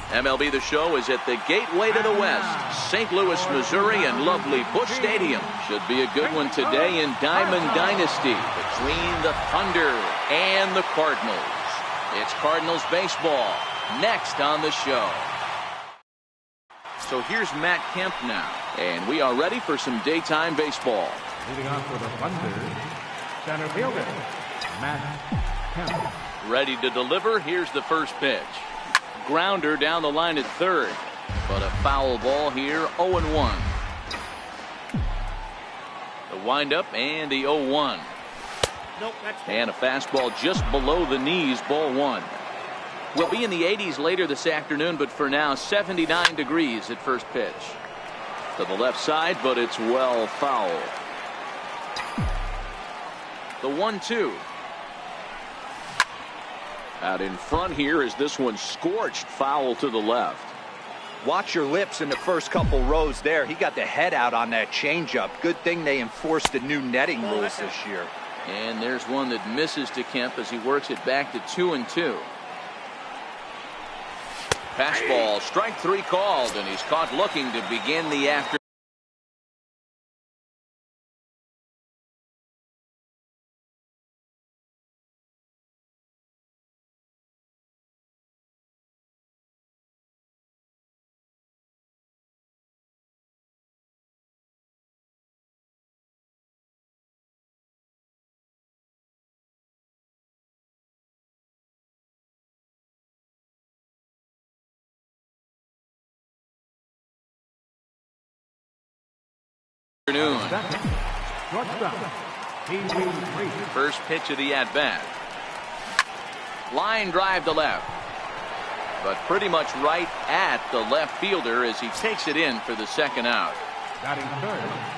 MLB The Show is at the gateway to the West, St. Louis, Missouri, and lovely Busch Stadium. Should be a good one today in Diamond Dynasty between the Thunder and the Cardinals. It's Cardinals baseball next on the show. So here's Matt Kemp now, and we are ready for some daytime baseball. Leading off for the Thunder, center fielder, Matt Kemp. Ready to deliver. Here's the first pitch. Grounder down the line at third, but a foul ball here. 0-1. The windup and the 0-1. Nope, and a fastball just below the knees. Ball one. We'll be in the 80s later this afternoon, but for now 79 degrees at first pitch. To the left side, but it's well foul. The 1-2. Out in front here is this one scorched foul to the left. Watch your lips in the first couple rows there. He got the head out on that changeup. Good thing they enforced the new netting rules this year. And there's one that misses to Kemp as he works it back to 2-2. Fastball, strike three called, and he's caught looking to begin the afternoon. First pitch of the at-bat. Line drive to left, but pretty much right at the left fielder as he takes it in for the second out.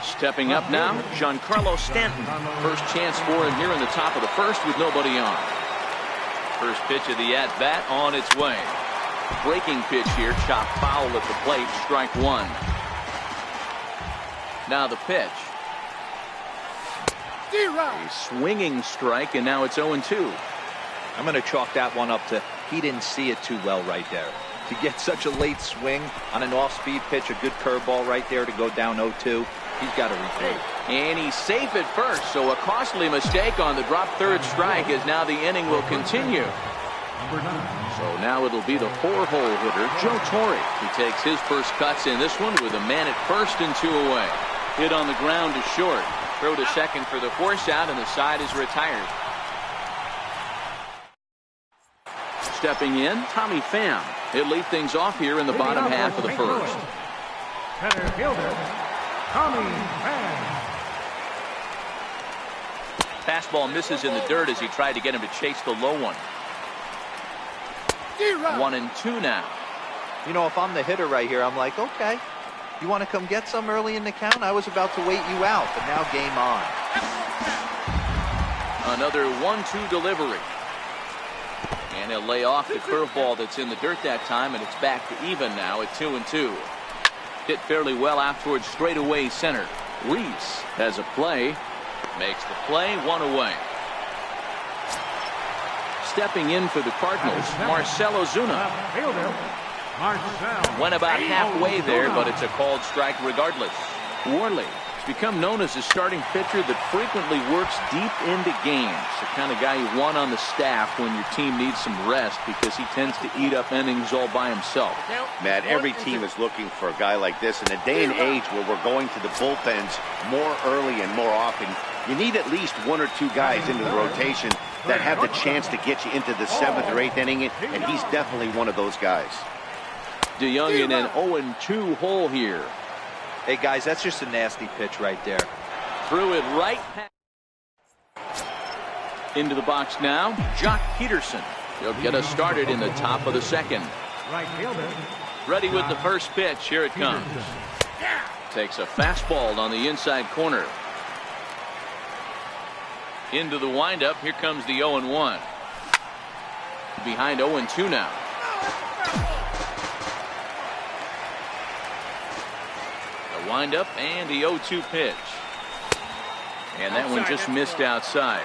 Stepping up now, Giancarlo Stanton. First chance for him here in the top of the first with nobody on. First pitch of the at-bat on its way. Breaking pitch here, chopped foul at the plate, strike one. Now the pitch. A swinging strike, and now it's 0-2. I'm going to chalk that one up to he didn't see it too well right there. To get such a late swing on an off-speed pitch, a good curveball right there to go down 0-2. He's got to regroup. And he's safe at first, so a costly mistake on the drop third strike as now the inning will continue. So now it'll be the four-hole hitter, Joe Torre. He takes his first cuts in this one with a man at first and two away. Hit on the ground to short. Throw to second for the force out, and the side is retired. Stepping in, Tommy Pham. He'll lead things off here in the bottom half of the first. Center fielder, Tommy Pham. Fastball misses in the dirt as he tried to get him to chase the low one. 1-2 now. You know, if I'm the hitter right here, I'm like, okay, you want to come get some early in the count? I was about to wait you out, but now game on. Another 1-2 delivery. And he'll lay off the curveball that's in the dirt that time, and it's back to even now at 2-2. Hit fairly well out towards straightaway center. Reese has a play. Makes the play, one away. Stepping in for the Cardinals, Marcell Ozuna. Went about halfway there, but it's a called strike regardless. Worley has become known as a starting pitcher that frequently works deep into games. The kind of guy you want on the staff when your team needs some rest because he tends to eat up innings all by himself. Matt, every team is looking for a guy like this. In a day and age where we're going to the bullpens more early and more often, you need at least one or two guys into the rotation that have the chance to get you into the 7th or 8th inning, and he's definitely one of those guys. DeYoung in an 0-2 hole here. Hey, guys, that's just a nasty pitch right there. Threw it right into the box now. Jock Peterson. He'll get us started in the top of the second. Ready with the first pitch. Here it comes. Takes a fastball on the inside corner. Into the windup. Here comes the 0-1. Behind 0-2 now. The windup and the 0-2 pitch. And that one just missed outside.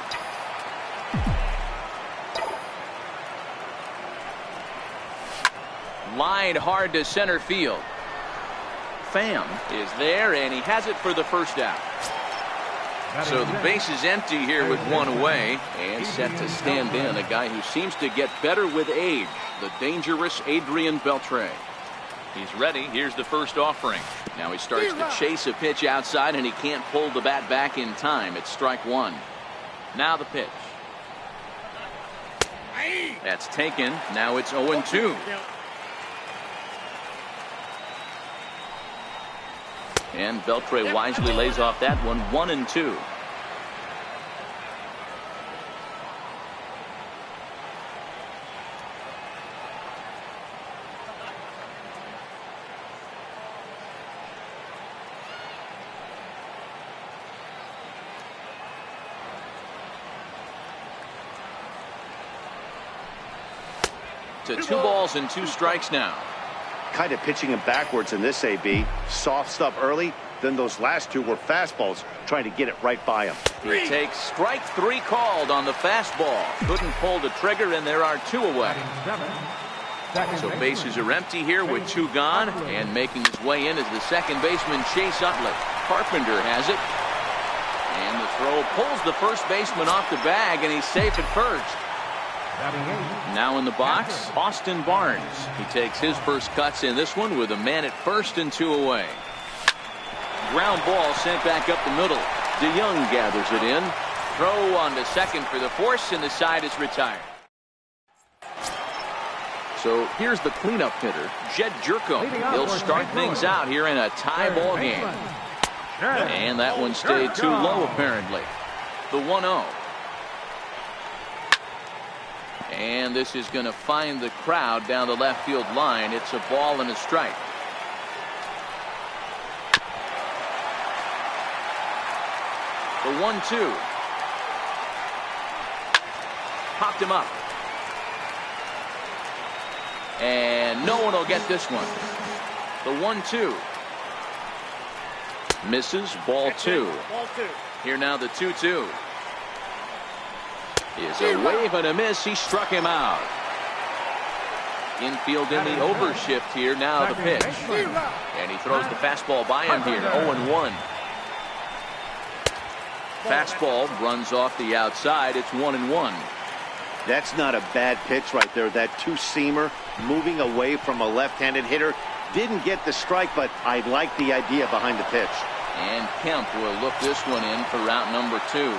Lined hard to center field. Pham is there, and he has it for the first out. So the base is empty here with one away, and set to stand in a guy who seems to get better with age, the dangerous Adrian Beltre. He's ready. Here's the first offering. Now he starts to chase a pitch outside, and he can't pull the bat back in time. It's strike one. Now the pitch. That's taken. Now it's 0-2. And Beltre wisely lays off that one. 1-2. To 2 balls and 2 strikes now. Kind of pitching him backwards in this AB. Soft stuff early, then those last 2 were fastballs, trying to get it right by him. He takes strike 3 called on the fastball. Couldn't pull the trigger, and there are 2 away. So bases are empty here with 2 gone, and making his way in is the second baseman Chase Utley. Carpenter has it, and the throw pulls the first baseman off the bag, and he's safe at first. Now in the box, Austin Barnes. He takes his first cuts in this one with a man at first and 2 away. Ground ball sent back up the middle. DeYoung gathers it in. Throw on to second for the force, and the side is retired. So here's the cleanup hitter, Jed Jerko. He'll start things out here in a tie ball game. And that one stayed too low apparently. The 1-0. And this is going to find the crowd down the left field line. It's a ball and a strike. The 1-2. Popped him up. And no one will get this one. The 1-2. Misses. Ball 2. Here now the 2-2. Is a wave and a miss. He struck him out. Infield in the overshift here. Now the pitch. And he throws the fastball by him here. 0-1. Fastball runs off the outside. It's 1-1. That's not a bad pitch right there. That 2-seamer moving away from a left-handed hitter. Didn't get the strike, but I like the idea behind the pitch. And Kemp will look this one in for route number 2.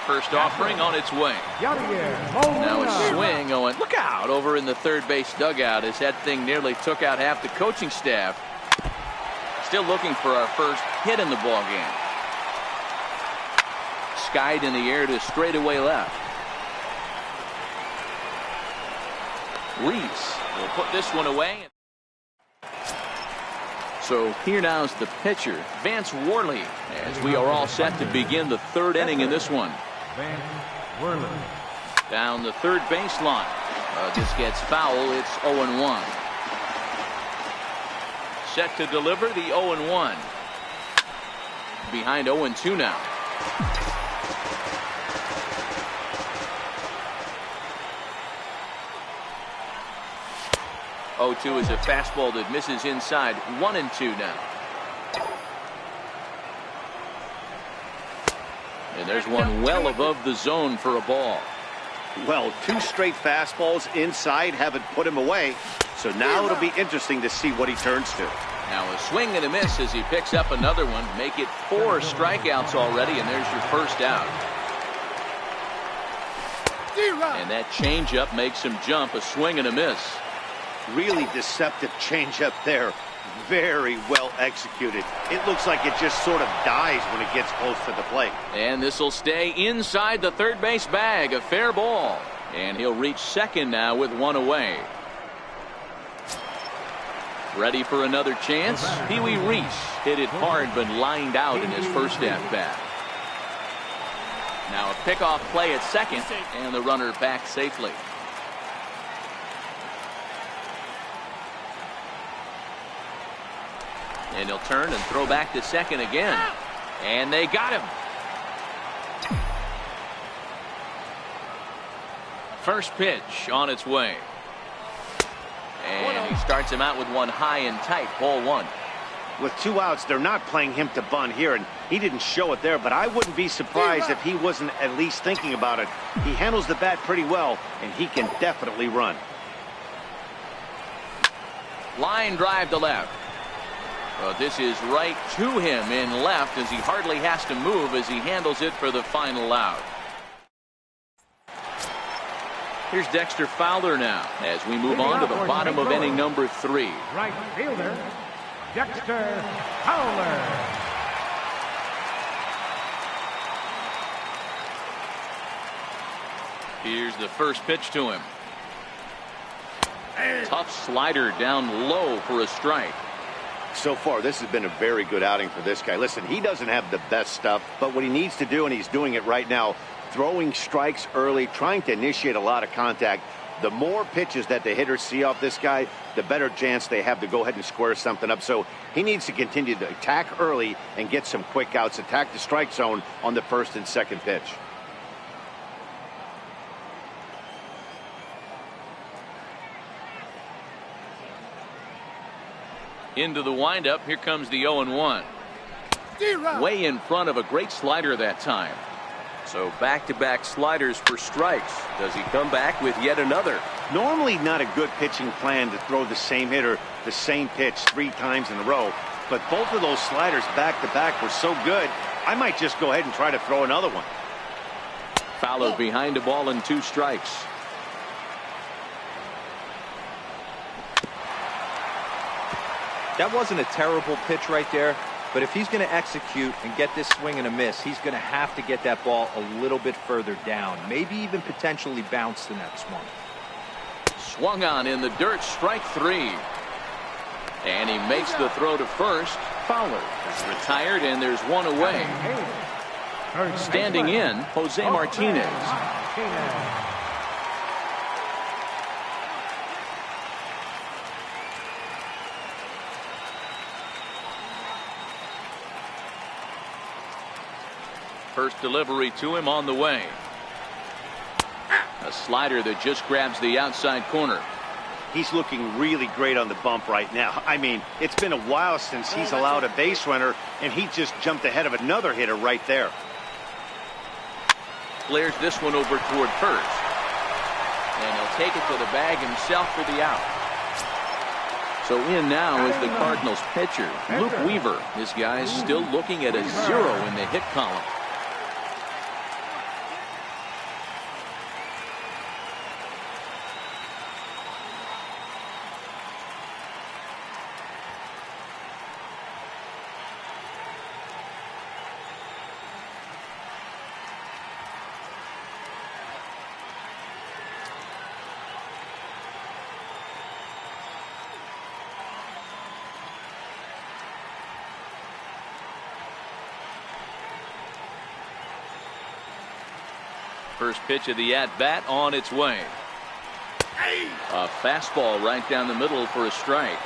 First offering on its way. Now a swing going. Look out over in the third base dugout as that thing nearly took out half the coaching staff. Still looking for our first hit in the ball game. Skied in the air to straightaway left. Reese will put this one away. So here now is the pitcher, Vance Worley, as we are all set to begin the 3rd inning in this one. Down the third baseline. This gets foul. It's 0-1. Set to deliver the 0-1. Behind 0-2 now. Oh, 2 is a fastball that misses inside. 1-2 now. And there's one well above the zone for a ball. Well, 2 straight fastballs inside haven't put him away. So now it'll be interesting to see what he turns to. Now a swing and a miss as he picks up another one. Make it 4 strikeouts already, and there's your first out. And that changeup makes him jump. A swing and a miss. Really deceptive changeup there. Very well executed. It looks like it just sort of dies when it gets close to the plate. And this will stay inside the third base bag. A fair ball. And he'll reach second now with 1 away. Ready for another chance. Pee Wee Reese hit it hard but lined out in his first at-bat. Now a pickoff play at second, and the runner back safely. And he'll turn and throw back to second again. And they got him. First pitch on its way. He starts him out with one high and tight, ball one. With 2 outs, they're not playing him to bunt here, and he didn't show it there, but I wouldn't be surprised if he wasn't at least thinking about it. He handles the bat pretty well, and he can definitely run. Line drive to left. Well, this is right to him in left as he hardly has to move as he handles it for the final out. Here's Dexter Fowler now as we move on to the bottom of inning number 3. Right fielder, Dexter Fowler. Here's the first pitch to him. Tough slider down low for a strike. So far, this has been a very good outing for this guy. Listen, he doesn't have the best stuff, but what he needs to do, and he's doing it right now, throwing strikes early, trying to initiate a lot of contact. The more pitches that the hitters see off this guy, the better chance they have to go ahead and square something up. So he needs to continue to attack early and get some quick outs, attack the strike zone on the first and second pitch. Into the windup. Here comes the 0-1. Way in front of a great slider that time. So back-to-back sliders for strikes. Does he come back with yet another? Normally not a good pitching plan to throw the same hitter the same pitch 3 times in a row, but both of those sliders back-to-back were so good, I might just go ahead and try to throw another one. Fowler behind a ball and 2 strikes. That wasn't a terrible pitch right there, but if he's going to execute and get this swing and a miss, he's going to have to get that ball a little bit further down, maybe even potentially bounce the next one. Swung on in the dirt, strike 3. And he makes the throw to first. Fowler is retired, and there's one away. Standing in, Jose Martinez. First delivery to him on the way. A slider that just grabs the outside corner. He's looking really great on the bump right now. I mean, it's been a while since he's allowed a base runner, and he just jumped ahead of another hitter right there. Flares this one over toward first. And he'll take it to the bag himself for the out. So in now is the Cardinals pitcher, Luke Weaver. This guy's still looking at a 0 in the hit column. First pitch of the at-bat on its way. A fastball right down the middle for a strike.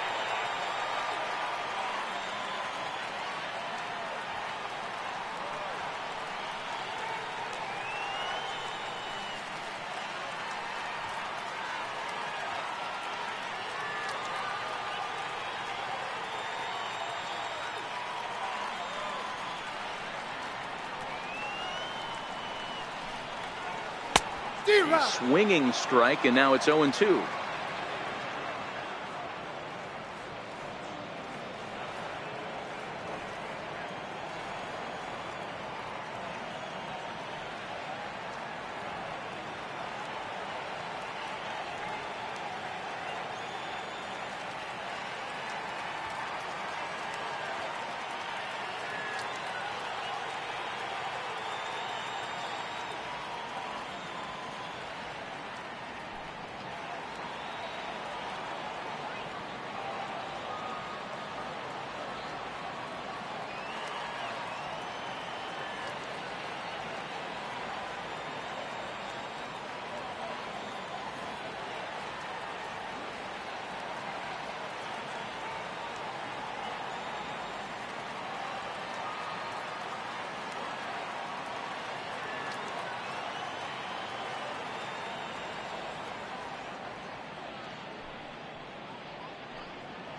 Swinging strike, and now it's 0-2.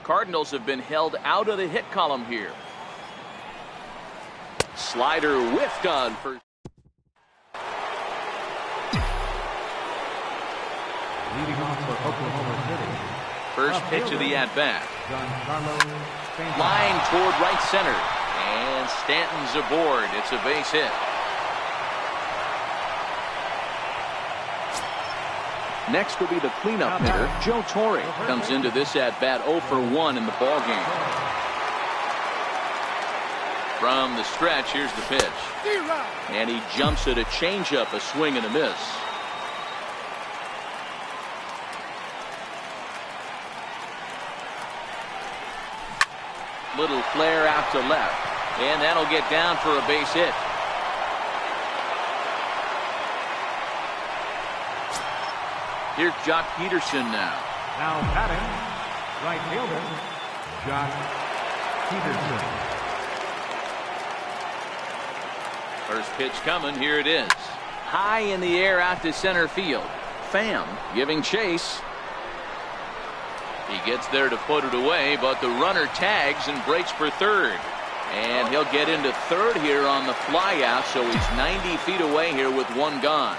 Cardinals have been held out of the hit column here. Slider whiffed on for. Leading off for Oklahoma City. First pitch of the at-bat. Line toward right center. And Stanton's aboard. It's a base hit. Next will be the cleanup hitter, Joe Torre. Comes into this at-bat 0 for 1 in the ballgame. From the stretch, here's the pitch. And he jumps at a changeup, a swing and a miss. Little flare out to left. And that'll get down for a base hit. Here's Jock Peterson now. Now batting, right fielder, Jock Peterson. First pitch coming. Here it is. High in the air out to center field. Pham giving chase. He gets there to put it away, but the runner tags and breaks for third. And he'll get into third here on the fly out, so he's 90 feet away here with one gone.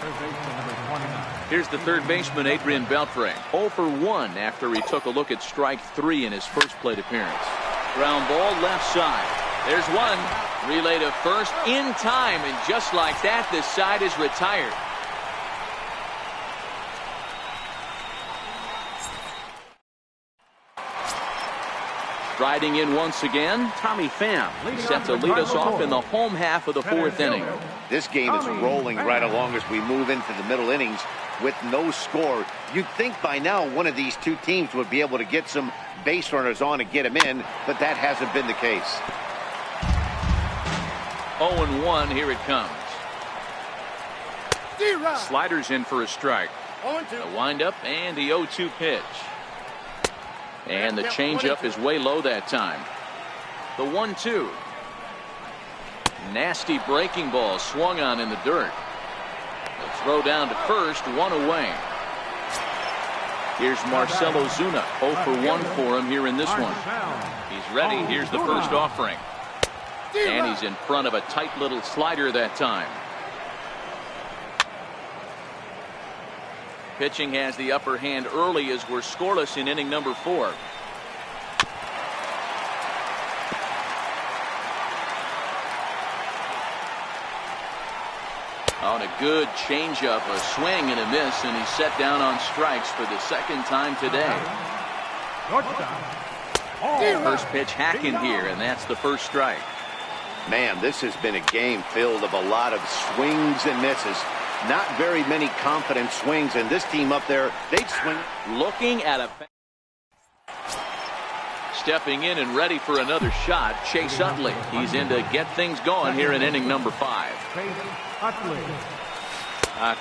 Here's the third baseman, Adrian Beltre. 0 for 1 after he took a look at strike 3 in his first plate appearance. Ground ball left side. There's one. Relay to first in time, and just like that, this side is retired. Riding in once again, Tommy Pham set to lead us off in the home half of the 4th inning. This game is rolling right along as we move into the middle innings with no score. You'd think by now one of these two teams would be able to get some base runners on and get them in, but that hasn't been the case. 0-1, here it comes. Sliders in for a strike. A windup and the 0-2 pitch. And the changeup is way low that time. The 1-2. Nasty breaking ball swung on in the dirt. The throw down to first, one away. Here's Marcell Ozuna. 0 for 1 for him here in this one. He's ready. Here's the first offering. And he's in front of a tight little slider that time. Pitching has the upper hand early as we're scoreless in inning number 4. On a good changeup, a swing and a miss, and he's set down on strikes for the second time today. First pitch hacking here, and that's the first strike. Man, this has been a game filled of a lot of swings and misses. Not very many confident swings, and this team up there, they'd swing. Looking at a. Stepping in and ready for another shot, Chase Utley. He's in to get things going here in inning number 5.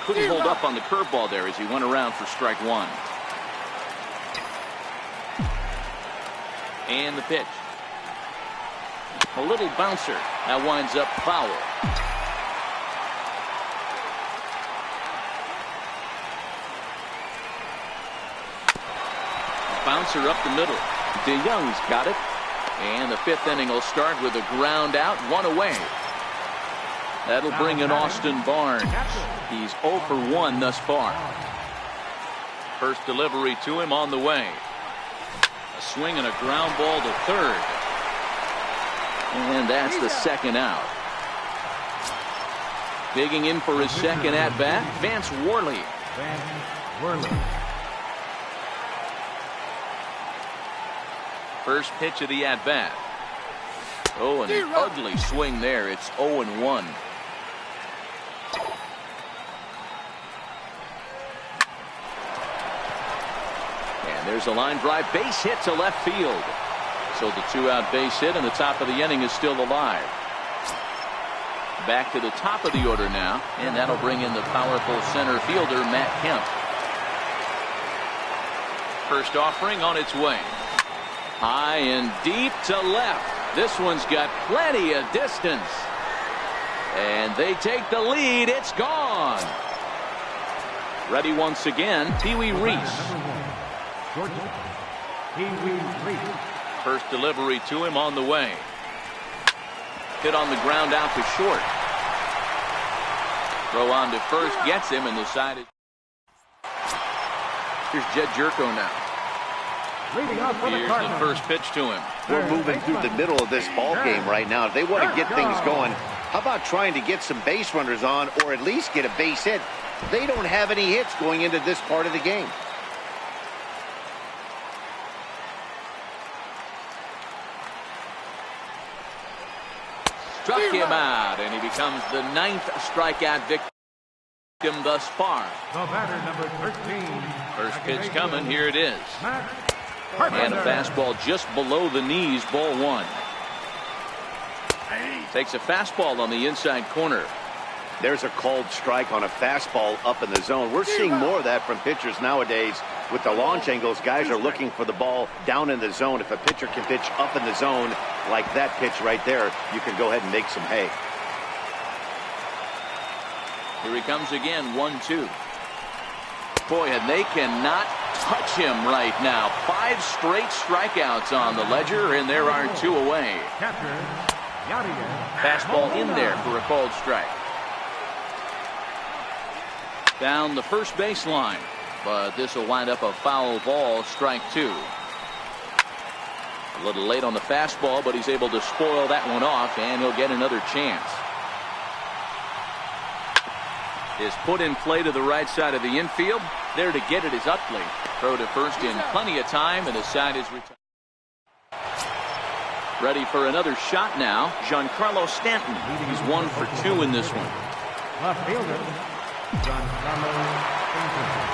Couldn't hold up on the curveball there as he went around for strike 1. And the pitch. A little bouncer. That winds up foul. Bouncer up the middle. DeYoung's got it. And the 5th inning will start with a ground out, one away. That'll bring in Austin Barnes. He's 0 for 1 thus far. First delivery to him on the way. A swing and a ground ball to third. And that's the second out. Digging in for his second at-bat, Vance Worley. First pitch of the at-bat. Oh, an ugly swing there. It's 0-1. And there's a line drive base hit to left field. So the 2-out base hit and the top of the inning is still alive. Back to the top of the order now, and that'll bring in the powerful center fielder, Matt Kemp. First offering on its way. High and deep to left. This one's got plenty of distance. And they take the lead. It's gone. Ready once again, Pee Wee Reese. Pee Wee Reese. First delivery to him on the way. Hit on the ground out to short. Throw on to first gets him, and the side is. Here's Jed Jerko now. Here's the first pitch to him. We're moving through the middle of this ball game right now. If they want to get things going, how about trying to get some base runners on, or at least get a base hit? They don't have any hits going into this part of the game. Struck him out, and he becomes the 9th strikeout victim thus far. The batter, number 13. First pitch coming. Here it is. And a fastball just below the knees, ball 1. Takes a fastball on the inside corner. There's a called strike on a fastball up in the zone. We're seeing more of that from pitchers nowadays. With the launch angles, guys are looking for the ball down in the zone. If a pitcher can pitch up in the zone like that pitch right there, you can go ahead and make some hay. Here he comes again, 1-2. Boy, and they cannot touch him right now. 5 straight strikeouts on the ledger, and there are 2 away. Fastball in there for a called strike. Down the first baseline, but this will wind up a foul ball, strike 2. A little late on the fastball, but he's able to spoil that one off, and he'll get another chance. Is put in play to the right side of the infield. There to get it is Utley. Throw to first in plenty of time, and the side is retired. Ready for another shot now. Giancarlo Stanton. He's 1 for 2 in this one. Left fielder, Giancarlo Stanton.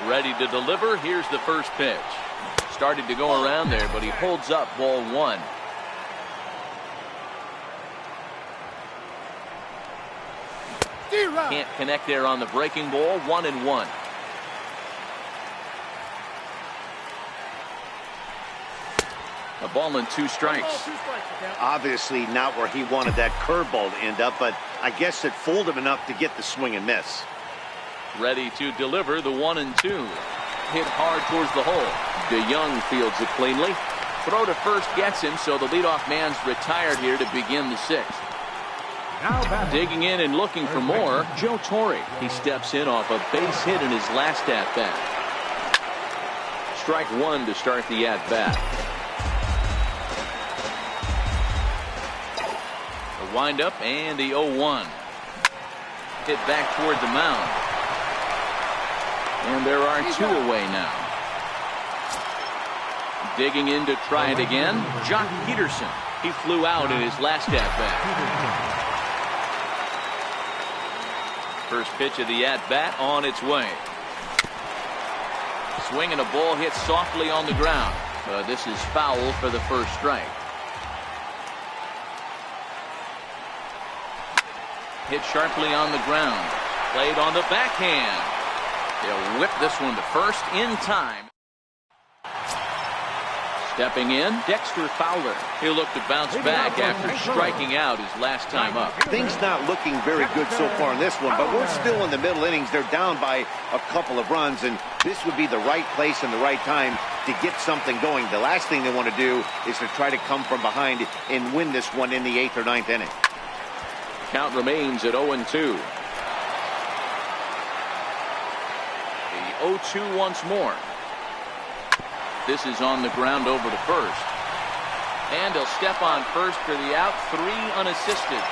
Ready to deliver. Here's the first pitch. Started to go around there, but he holds up, ball 1. Can't connect there on the breaking ball. 1-1. A ball and 2 strikes. Obviously not where he wanted that curveball to end up, but I guess it fooled him enough to get the swing and miss. Ready to deliver the 1-2. Hit hard towards the hole. DeYoung fields it cleanly. Throw to first gets him, so the leadoff man's retired here to begin the 6th. Digging in and looking for more, Joe Torre. He steps in off a base hit in his last at-bat. Strike 1 to start the at-bat. The windup and the 0-1. Hit back toward the mound. And there are 2 away now. Digging in to try it again, Jock Peterson. He flew out in his last at-bat. First pitch of the at-bat on its way. Swing and a ball hit softly on the ground. This is foul for the first strike. Hit sharply on the ground. Played on the backhand. They'll whip this one to first in time. Stepping in, Dexter Fowler. He'll look to bounce back after striking out his last time up. Things not looking very good so far in this one, but we're still in the middle innings. They're down by a couple of runs, and this would be the right place and the right time to get something going. The last thing they want to do is to try to come from behind and win this one in the 8th or 9th inning. Count remains at 0-2. The 0-2 once more. This is on the ground over to first. And he'll step on first for the out. 3 unassisted.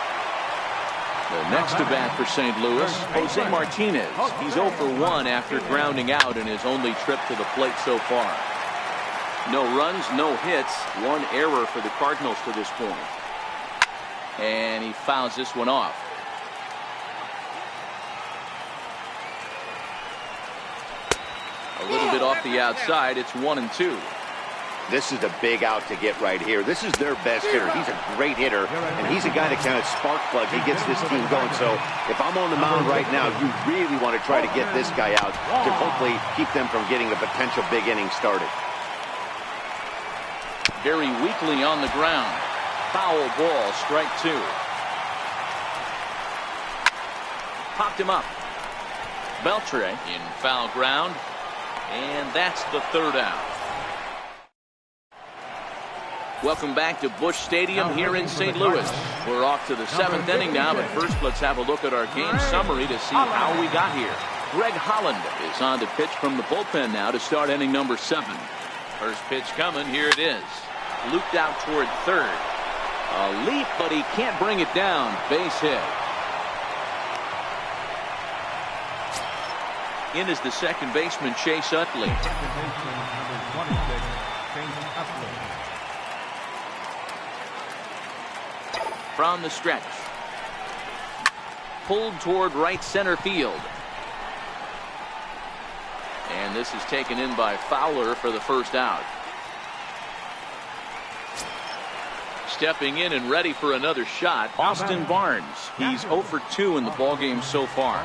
The next to bat for St. Louis, Jose Martinez. He's 0 for 1 after grounding out in his only trip to the plate so far. No runs, no hits. 1 error for the Cardinals to this point. And he fouls this one off. A little bit off the outside. It's 1-2. This is a big out to get right here. This is their best hitter. He's a great hitter, and he's a guy that kind of spark plug. He gets this team going. So if I'm on the mound right now, you really want to try to get this guy out to hopefully keep them from getting a potential big inning started. Very weakly on the ground. Foul ball, strike 2. Popped him up. Beltre in foul ground. And that's the third out. Welcome back to Busch Stadium here in St. Louis. We're off to the 7th inning now, but first let's have a look at our game summary to see how we got here. Greg Holland is on to pitch from the bullpen now to start inning number 7. First pitch coming, here it is. Looped out toward third. A leap, but he can't bring it down. Base hit. In is the second baseman, Chase Utley. Second baseman, number 26, Chase Utley. From the stretch. Pulled toward right center field. And this is taken in by Fowler for the first out. Stepping in and ready for another shot, Austin Barnes. He's 0 for 2 in the ballgame so far.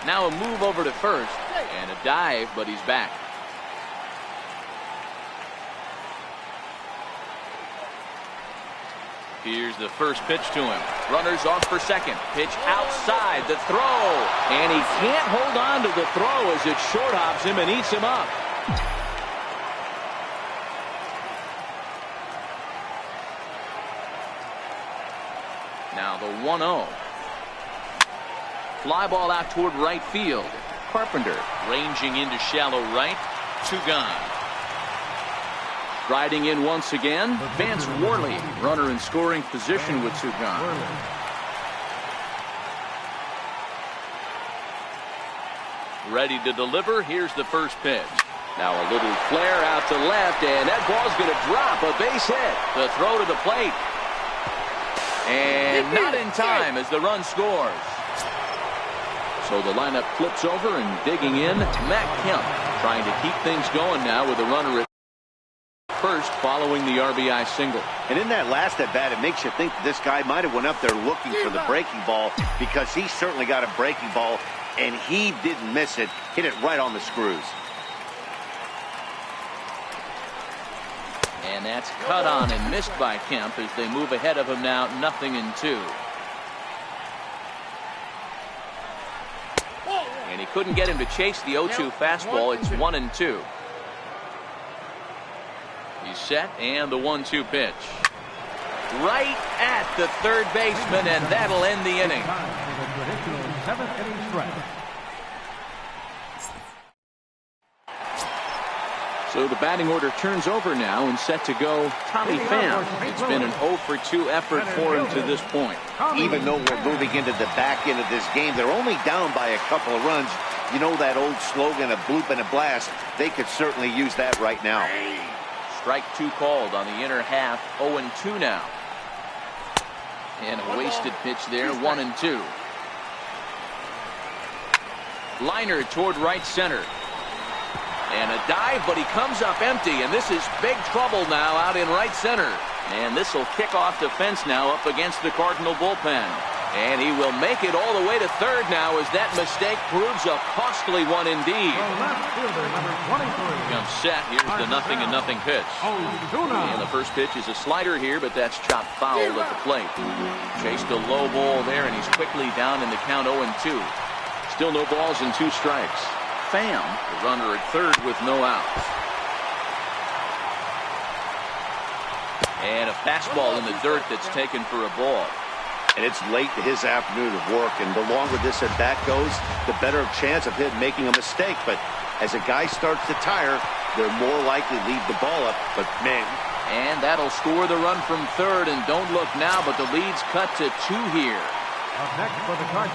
Now a move over to first and a dive, but he's back. Here's the first pitch to him. Runners off for second. Pitch outside. The throw. And he can't hold on to the throw as it short hops him and eats him up. Now the 1-0. Fly ball out toward right field. Carpenter ranging into shallow right. 2 gone. Riding in once again, Vance Worley, runner in scoring position with 2 gone. Ready to deliver. Here's the first pitch. Now a little flare out to left, and that ball's going to drop. A base hit. The throw to the plate. And not in time as the run scores. So the lineup flips over and digging in, Matt Kemp trying to keep things going now with a runner at first following the RBI single. And in that last at bat, it makes you think this guy might have went up there looking for the breaking ball, because he certainly got a breaking ball and he didn't miss it. Hit it right on the screws. And that's cut on and missed by Kemp as they move ahead of him now, 0-2. And he couldn't get him to chase the 0-2 fastball. It's 1-2. He's set, and the 1-2 pitch. Right at the third baseman, and that'll end the inning. Seventh inning stretch. So the batting order turns over now and set to go Tommy Pham. It's been an 0 for 2 effort for him to this point. Even though we're moving into the back end of this game, they're only down by a couple of runs. You know that old slogan, a bloop and a blast. They could certainly use that right now. Strike 2 called on the inner half. 0-2 now. And a wasted pitch there. 1-2. Liner toward right center. And a dive, but he comes up empty, and this is big trouble now out in right center. And this will kick off the fence now up against the Cardinal bullpen. And he will make it all the way to third now as that mistake proves a costly one indeed. The left fielder, number 23. Comes set. Here's the 0-0 pitch. And the first pitch is a slider here, but that's chopped foul at the plate. Chased a low ball there, and he's quickly down in the count 0-2. Still no balls and 2 strikes. Pham, the runner at third with no outs. And a fastball in the dirt that's taken for a ball. And it's late to his afternoon of work, and the longer this at bat goes, the better chance of him making a mistake. But as a guy starts to tire, they're more likely to leave the ball up. But man. And that'll score the run from third, and don't look now, but the lead's cut to 2 here.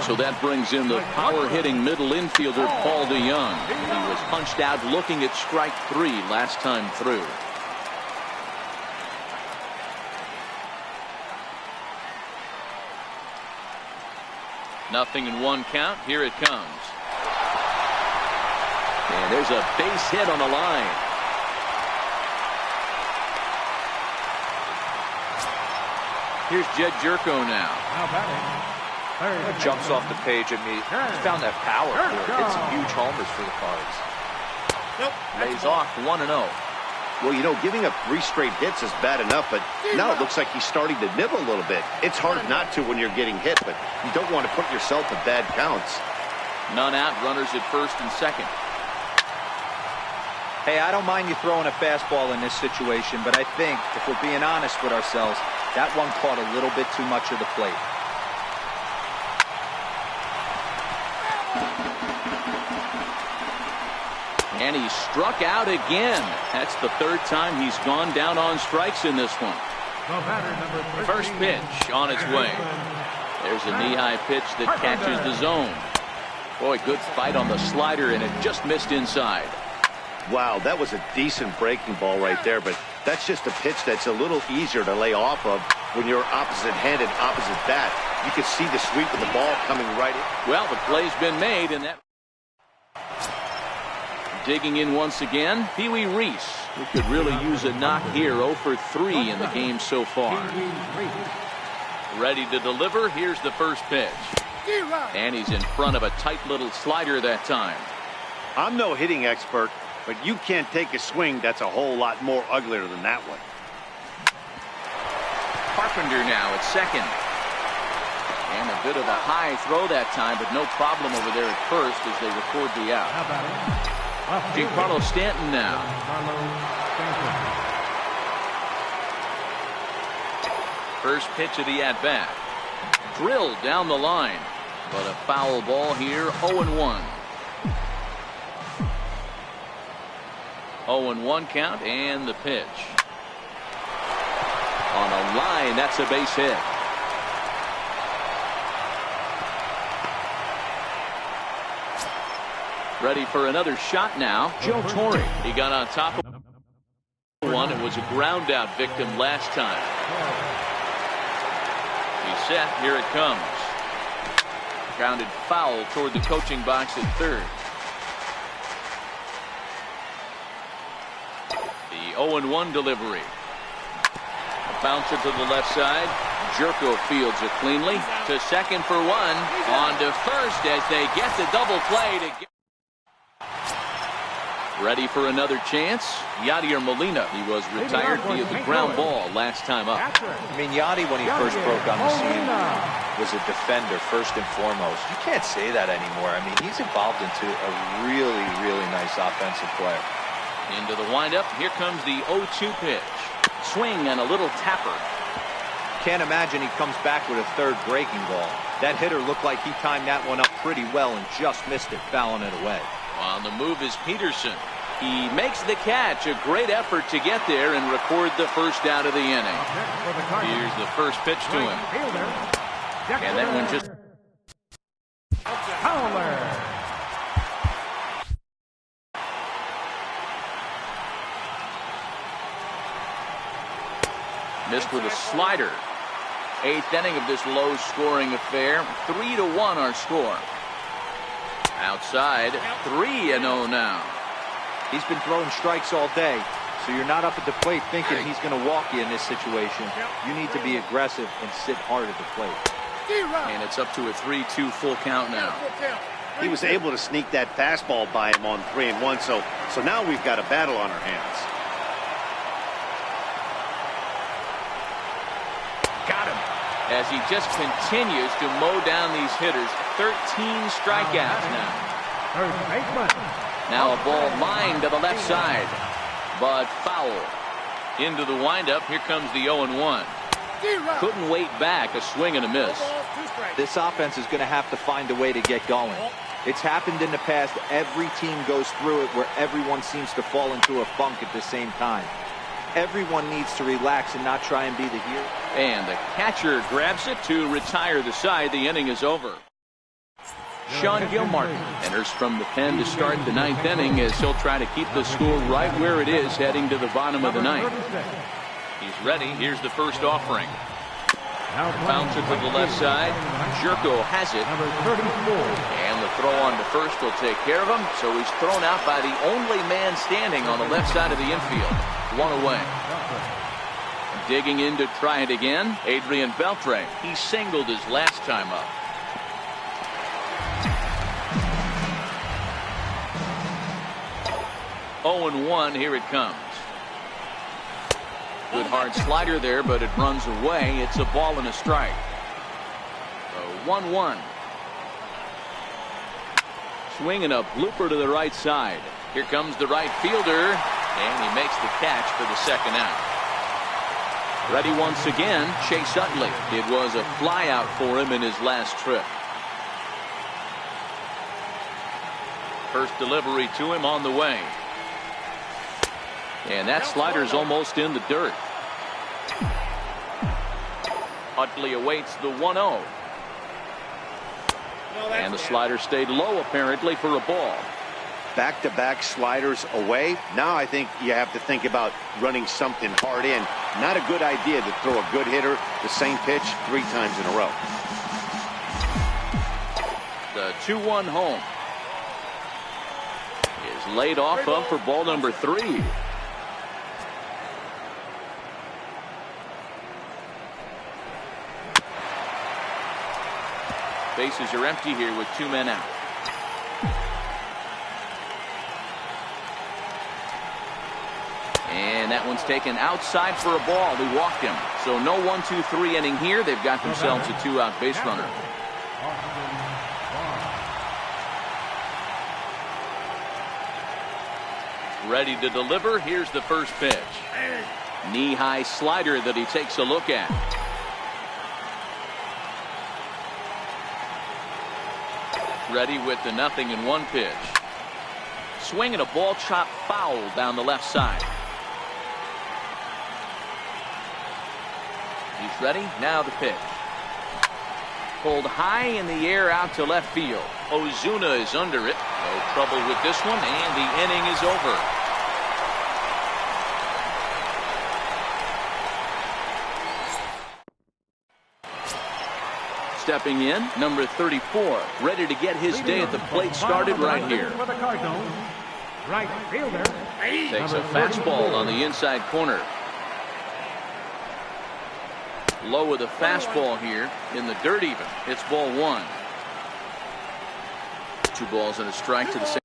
So that brings in the power-hitting middle infielder Paul DeYoung. He was punched out looking at strike 3 last time through. Nothing in 1 count. Here it comes. And there's a base hit on the line. Here's Jed Jerko now. It jumps off the page at me. He found that power for it. Hit some huge homers for the Cards. Lays off 1-0. Well, you know, giving up 3 straight hits is bad enough, but now it looks like he's starting to nibble a little bit. It's hard not to when you're getting hit, but you don't want to put yourself in bad counts. None out, runners at first and second. Hey, I don't mind you throwing a fastball in this situation, but I think, if we're being honest with ourselves, that one caught a little bit too much of the plate. And he struck out again. That's the third time he's gone down on strikes in this one. First pitch on its way. There's a knee-high pitch that catches the zone. Boy, good fight on the slider, and it just missed inside. Wow, that was a decent breaking ball right there, but that's just a pitch that's a little easier to lay off of when you're opposite-handed, opposite bat. You can see the sweep of the ball coming right in. Well, the play's been made, and that... Digging in once again, Pee Wee Reese, who could really use a knock here. 0 for 3 in the game so far. Ready to deliver. Here's the first pitch. And he's in front of a tight little slider that time. I'm no hitting expert, but you can't take a swing that's a whole lot more uglier than that one. Carpenter now at second. And a bit of a high throw that time, but no problem over there at first as they record the out. Giancarlo Stanton now. First pitch of the at-bat. Drilled down the line, but a foul ball here. 0-1. 0-1 count, and the pitch. On a line, that's a base hit. Ready for another shot now. Joe Torre. He got on top of one. It was a ground out victim last time. He's set. Here it comes. Grounded foul toward the coaching box at third. The 0-1 delivery. A bouncer to the left side. Jerko fields it cleanly. To second for one. On to first as they get the double play to get. Ready for another chance. Yadier Molina. He was retired via the ground ball last time up. I mean, Yadi, when he first broke on the scene, was a defender first and foremost. You can't say that anymore. I mean, he's evolved into a really, really nice offensive player. Into the windup. Here comes the 0-2 pitch. Swing and a little tapper. Can't imagine he comes back with a third breaking ball. That hitter looked like he timed that one up pretty well and just missed it, fouling it away. On the move is Peterson. He makes the catch. A great effort to get there and record the first out of the inning. Here's the first pitch to him. And that one just... missed with a slider. 8th inning of this low-scoring affair. 3-1 our score. Outside, 3-0 now. He's been throwing strikes all day, so you're not up at the plate thinking he's going to walk you in this situation. You need to be aggressive and sit hard at the plate. And it's up to a 3-2 full count now. He was able to sneak that fastball by him on 3-1, so now we've got a battle on our hands. Got him. As he just continues to mow down these hitters. 13 strikeouts now. Now a ball lined to the left side, but foul. Into the windup. Here comes the 0-1. Couldn't wait back. A swing and a miss. This offense is going to have to find a way to get going. It's happened in the past. Every team goes through it where everyone seems to fall into a funk at the same time. Everyone needs to relax and not try and be the hero. And the catcher grabs it to retire the side. The inning is over. Sean Gilmartin enters from the pen to start the 9th inning as he'll try to keep the score right where it is heading to the bottom of the 9th. He's ready. Here's the first offering. Bouncer to the left side. Jerko has it. And the throw on to first will take care of him. So he's thrown out by the only man standing on the left side of the infield. 1 away. Digging in to try it again. Adrian Beltre. He singled his last time up. Oh, 0-1. Here it comes. Good hard slider there, but it runs away. It's a ball and a strike. So 1-1. swing and a blooper to the right side. Here comes the right fielder, and he makes the catch for the second out. Ready once again, Chase Utley. It was a flyout for him in his last trip. First delivery to him on the way. And that slider's almost in the dirt. Utley awaits the 1-0. And the slider stayed low apparently for a ball. Back-to-back sliders away. Now I think you have to think about running something hard in. Not a good idea to throw a good hitter the same pitch 3 times in a row. The 2-1 home is laid off of for ball number 3. Bases are empty here with 2 men out. And that one's taken outside for a ball. They walked him. So no 1-2-3 inning here. They've got themselves a 2-out base runner. Ready to deliver. Here's the first pitch. Knee-high slider that he takes a look at. Ready with the 0-1 pitch. Swing and a ball chopped foul down the left side. He's ready. Now the pitch. Pulled high in the air out to left field. Ozuna is under it. No trouble with this one, and the inning is over. Stepping in, number 34, ready to get his day at the plate started right here. Right fielder. Takes a fastball on the inside corner. Low with a fastball here in the dirt even. It's ball 1. 2 balls and a strike to the same.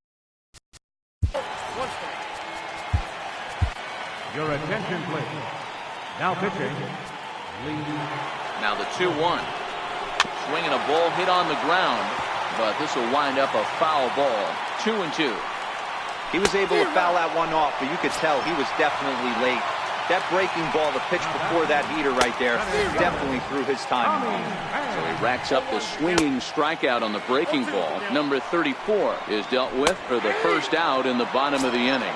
Your attention, please. Now pitching. Now the 2-1. Swing and a ball hit on the ground, but this will wind up a foul ball. 2-2. He was able to foul that one off, but you could tell he was definitely late. That breaking ball, the pitch before that heater right there, definitely threw his timing on. So he racks up the swinging strikeout on the breaking ball. Number 34 is dealt with for the first out in the bottom of the inning.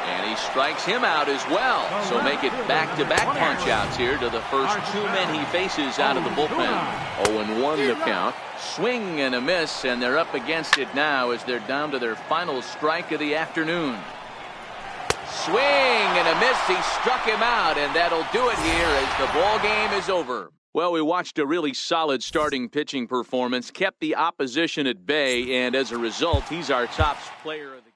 And he strikes him out as well. So make it back-to-back punch-outs here to the first 2 men he faces out of the bullpen. 0-1 the count. Swing and a miss, and they're up against it now as they're down to their final strike of the afternoon. Swing and a miss. He struck him out, and that'll do it here as the ball game is over. Well, we watched a really solid starting pitching performance, kept the opposition at bay, and as a result, he's our top player of the game.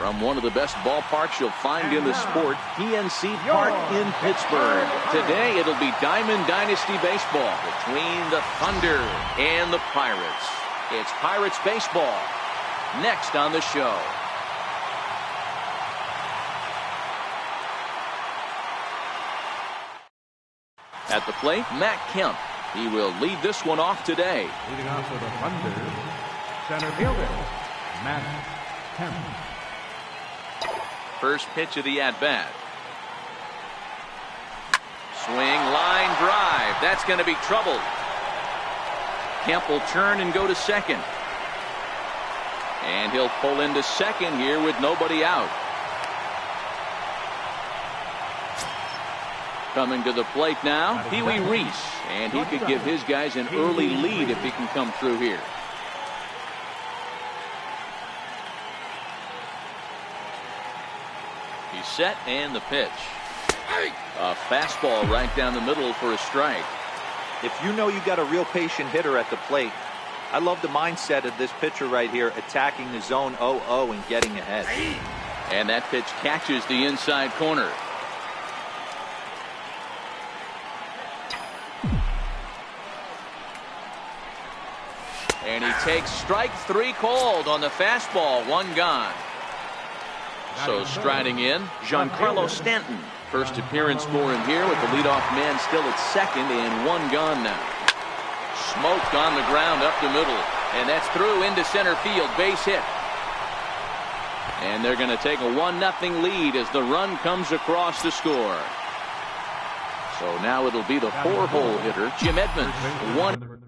From one of the best ballparks you'll find in the sport, PNC Park in Pittsburgh. Today it'll be Diamond Dynasty baseball between the Thunder and the Pirates. It's Pirates baseball next on the show. At the plate, Matt Kemp. He will lead this one off today. Leading off for the Thunder, center fielder, Matt Kemp. First pitch of the at-bat. Swing, line drive. That's going to be trouble. Kemp will turn and go to second. And he'll pull into second here with nobody out. Coming to the plate now, Pee Wee Reese. And he could give his guys an early lead if he can come through here. He's set and the pitch. A fastball right down the middle for a strike. If you know you got a real patient hitter at the plate, I love the mindset of this pitcher right here, attacking the zone 0-0 and getting ahead. And that pitch catches the inside corner. And he takes strike three called on the fastball. One gone. So striding in, Giancarlo Stanton. First appearance for him here with the leadoff man still at second and one gone now. Smoked on the ground up the middle. And that's through into center field. Base hit. And they're going to take a 1-0 lead as the run comes across to score. So now it'll be the 4-hole hitter, Jim Edmonds. 1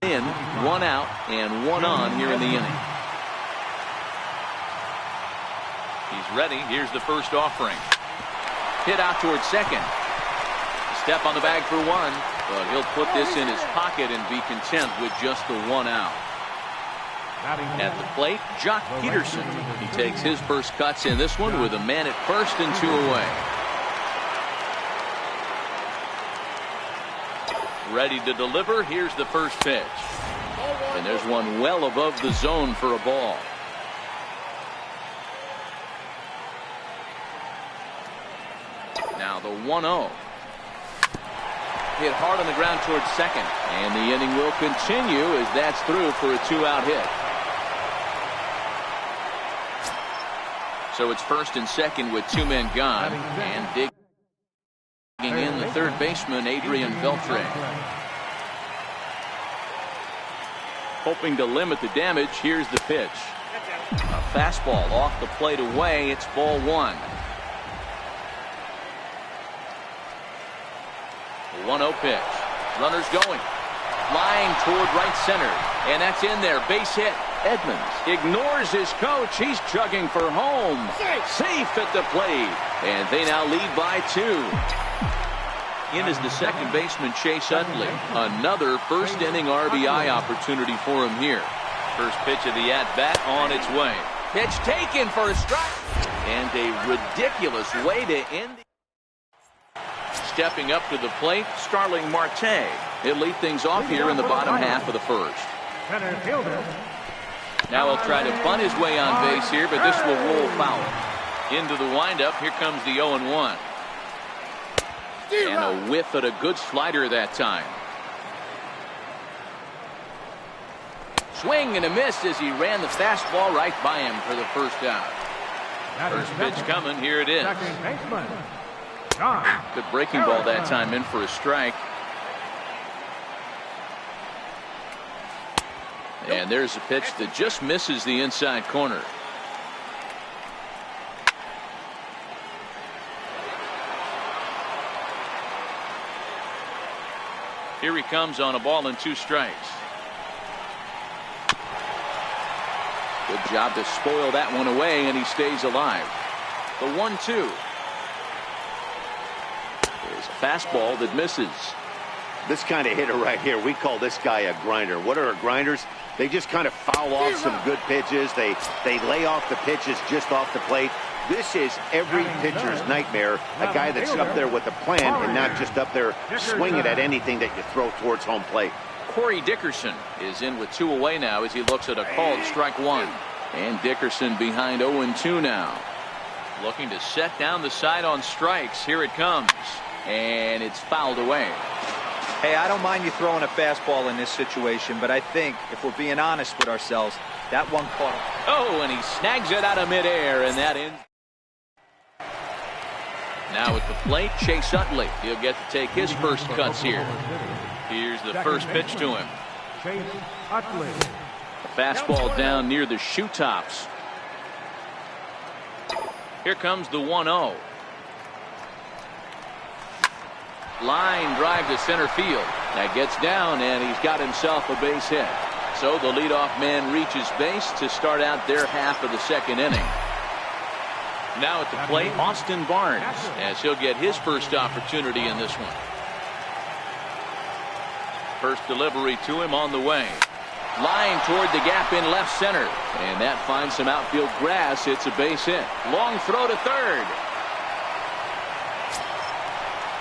in, 1 out, and 1 on here in the inning. He's ready. Here's the first offering. Hit out towards second. Step on the bag for 1, but he'll put this in his pocket and be content with just the 1 out. At the plate, Jock Peterson. He takes his first cuts in this one with a man at first and 2 away. Ready to deliver. Here's the first pitch. And there's one well above the zone for a ball. Now the 1-0. Hit hard on the ground towards second. And the inning will continue as that's through for a 2-out hit. So it's first and second with 2 men gone. And digging in the third baseman, Adrian Beltre. Hoping to limit the damage. Here's the pitch. A fastball off the plate away. It's ball 1. The 1-0 pitch. Runners going. Flying toward right center. And that's in there. Base hit. Edmonds ignores his coach. He's chugging for home. Safe at the plate. And they now lead by 2. In is the second baseman, Chase Utley. Another first inning RBI opportunity for him here. First pitch of the at-bat on its way. Pitch taken for a strike. And a ridiculous way to end. Stepping up to the plate, Starling Marte. He'll lead things off here in the bottom half of the first. Center fielder. Now he'll try to bunt his way on base here, but this will roll foul. Into the windup, here comes the 0-1. And a whiff at a good slider that time. Swing and a miss as he ran the fastball right by him for the first out. First pitch coming, here it is. Good breaking ball that time in for a strike. And there's a pitch that just misses the inside corner. Here he comes on a ball and 2 strikes. Good job to spoil that one away, and he stays alive. The 1-2. There's a fastball that misses. This kind of hitter right here, we call this guy a grinder. What are grinders? They just kind of foul off some good pitches. They lay off the pitches just off the plate. This is every pitcher's nightmare, a guy that's up there with a plan and not just up there swinging at anything that you throw towards home plate. Corey Dickerson is in with 2 away now as he looks at a called strike 1. And Dickerson behind 0-2 now. Looking to set down the side on strikes. Here it comes. And it's fouled away. Hey, I don't mind you throwing a fastball in this situation, but I think if we're being honest with ourselves, that one caught him. Oh, and he snags it out of midair, and that ends. Now at the plate, Chase Utley. He'll get to take his first cuts here. Here's the first pitch to him. Chase Utley. A fastball down near the shoe tops. Here comes the 1-0. Line drive to center field. That gets down, and he's got himself a base hit. So the leadoff man reaches base to start out their half of the second inning. Now at the plate, Austin Barnes, as he'll get his first opportunity in this one. First delivery to him on the way. Line toward the gap in left center. And that finds some outfield grass. It's a base hit. Long throw to third.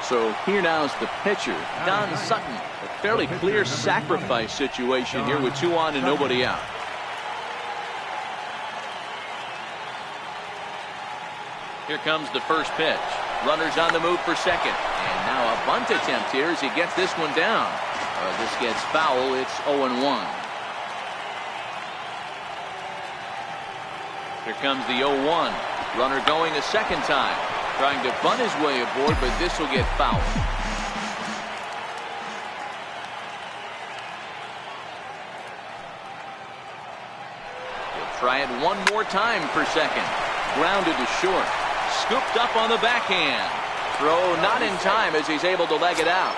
So here now is the pitcher, Don Sutton. A fairly clear sacrifice situation here with 2 on and nobody out. Here comes the first pitch. Runners on the move for second. And now a bunt attempt here as he gets this one down. This gets foul. It's 0-1. Here comes the 0-1. Runner going a second time. Trying to bunt his way aboard, but this will get fouled. He'll try it one more time for second. Grounded to short. Scooped up on the backhand. Throw not in time as he's able to leg it out.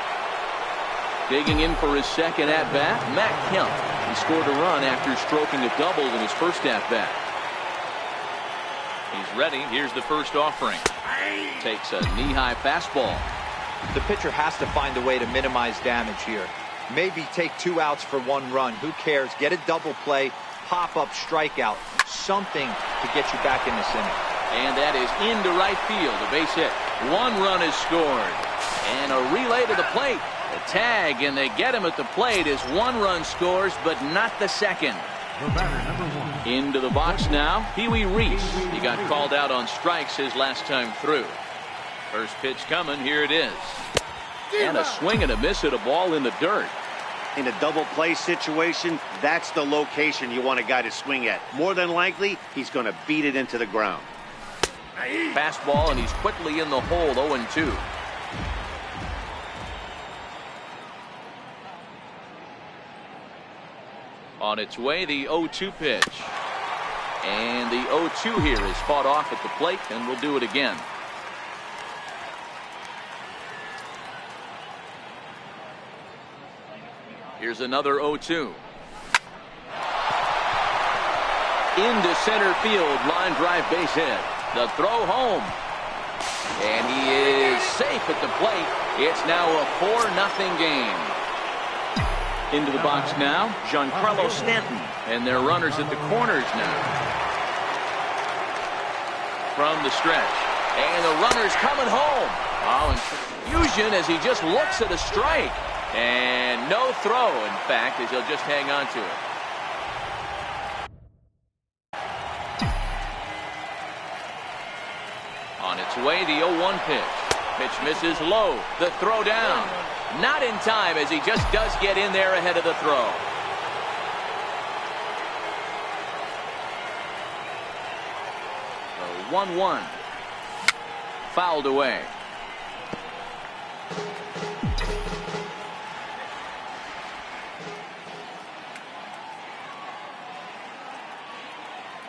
Digging in for his second at-bat, Matt Kemp. He scored a run after stroking a double in his first at-bat. He's ready. Here's the first offering. Takes a knee-high fastball. The pitcher has to find a way to minimize damage here. Maybe take 2 outs for 1 run. Who cares? Get a double play, pop-up strikeout, something to get you back in this inning. And that is into right field. A base hit. 1 run is scored. And a relay to the plate. A tag, and they get him at the plate as 1 run scores, but not the second. The batter, number 1. Into the box now, Pee Wee Reese. He got called out on strikes his last time through. First pitch coming. Here it is. And a swing and a miss at a ball in the dirt. In a double play situation, that's the location you want a guy to swing at. More than likely, he's going to beat it into the ground. Fastball, and he's quickly in the hole. 0-2. On its way, the 0-2 pitch. And the 0-2 here is fought off at the plate, and we'll do it again. Here's another 0-2. Into center field, line drive base hit. The throw home. And he is safe at the plate. It's now a 4-0 game. Into the box now, Giancarlo Stanton. And their runners at the corners now. From the stretch. And the runner's coming home. Oh, and confusion as he just looks at a strike. And no throw, in fact, as he'll just hang on to it. On its way, the 0-1 pitch. Pitch misses low. The throw down. Not in time as he just does get in there ahead of the throw. The 1-1. Fouled away.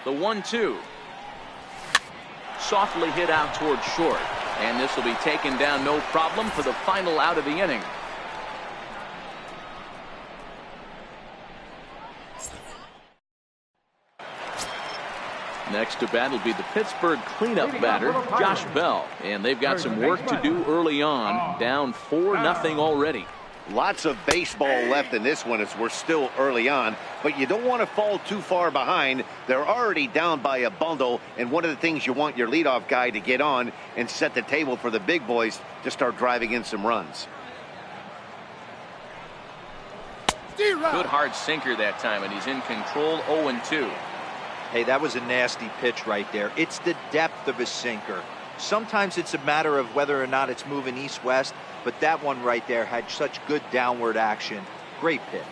The 1-2. Softly hit out toward short. And this will be taken down no problem for the final out of the inning. Next to bat will be the Pittsburgh cleanup batter, Josh Bell. And they've got some work to do early on. Down 4-0 already. Lots of baseball left in this one as we're still early on, but you don't want to fall too far behind. They're already down by a bundle, and one of the things you want your leadoff guy to get on and set the table for the big boys to start driving in some runs. Good hard sinker that time, and he's in control. 0-2. Hey, that was a nasty pitch right there. It's the depth of his sinker. Sometimes it's a matter of whether or not it's moving east-west, but that one right there had such good downward action. Great pitch.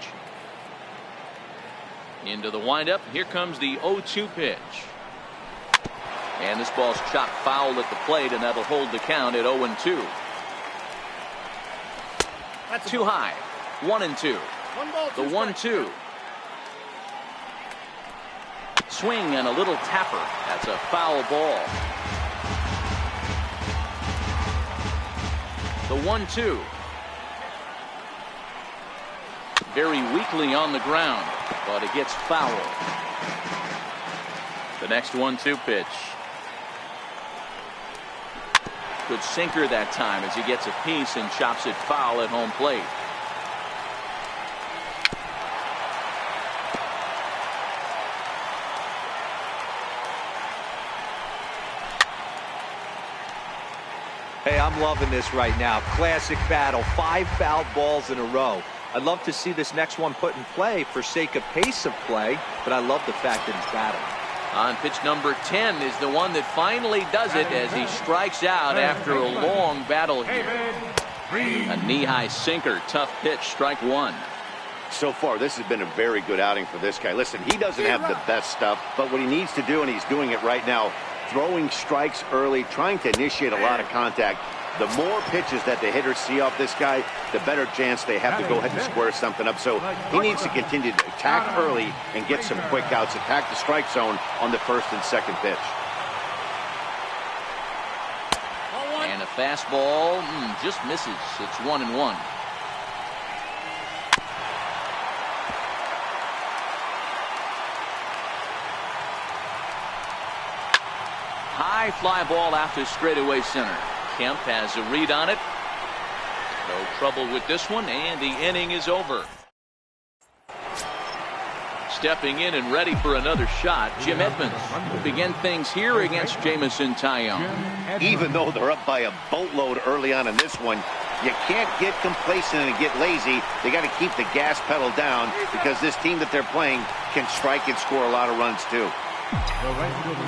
Into the windup. Here comes the 0-2 pitch. And this ball's chopped foul at the plate, and that'll hold the count at 0-2. That's too high. 1-2. The 1-2. Swing and a little tapper. That's a foul ball. The 1-2. Very weakly on the ground, but it gets foul. The next 1-2 pitch. Good sinker that time as he gets a piece and chops it foul at home plate. Hey, I'm loving this right now. Classic battle. 5 foul balls in a row. I'd love to see this next one put in play for sake of pace of play, but I love the fact that he's battling. On pitch number 10 is the one that finally does it as he strikes out after a long battle here. A knee-high sinker. Tough pitch. Strike 1. So far, this has been a very good outing for this guy. Listen, he doesn't have the best stuff, but what he needs to do, and he's doing it right now, throwing strikes early, trying to initiate a lot of contact. The more pitches that the hitters see off this guy, the better chance they have to go ahead and square something up. So he needs to continue to attack early and get some quick outs, attack the strike zone on the first and second pitch. And a fastball just misses. It's 1-1. High fly ball out to straightaway center. Kemp has a read on it. No trouble with this one, and the inning is over. Stepping in and ready for another shot, Jim Edmonds will begin things here against Jamison Tyone. Even though they're up by a boatload early on in this one, you can't get complacent and get lazy. They got to keep the gas pedal down because this team that they're playing can strike and score a lot of runs too.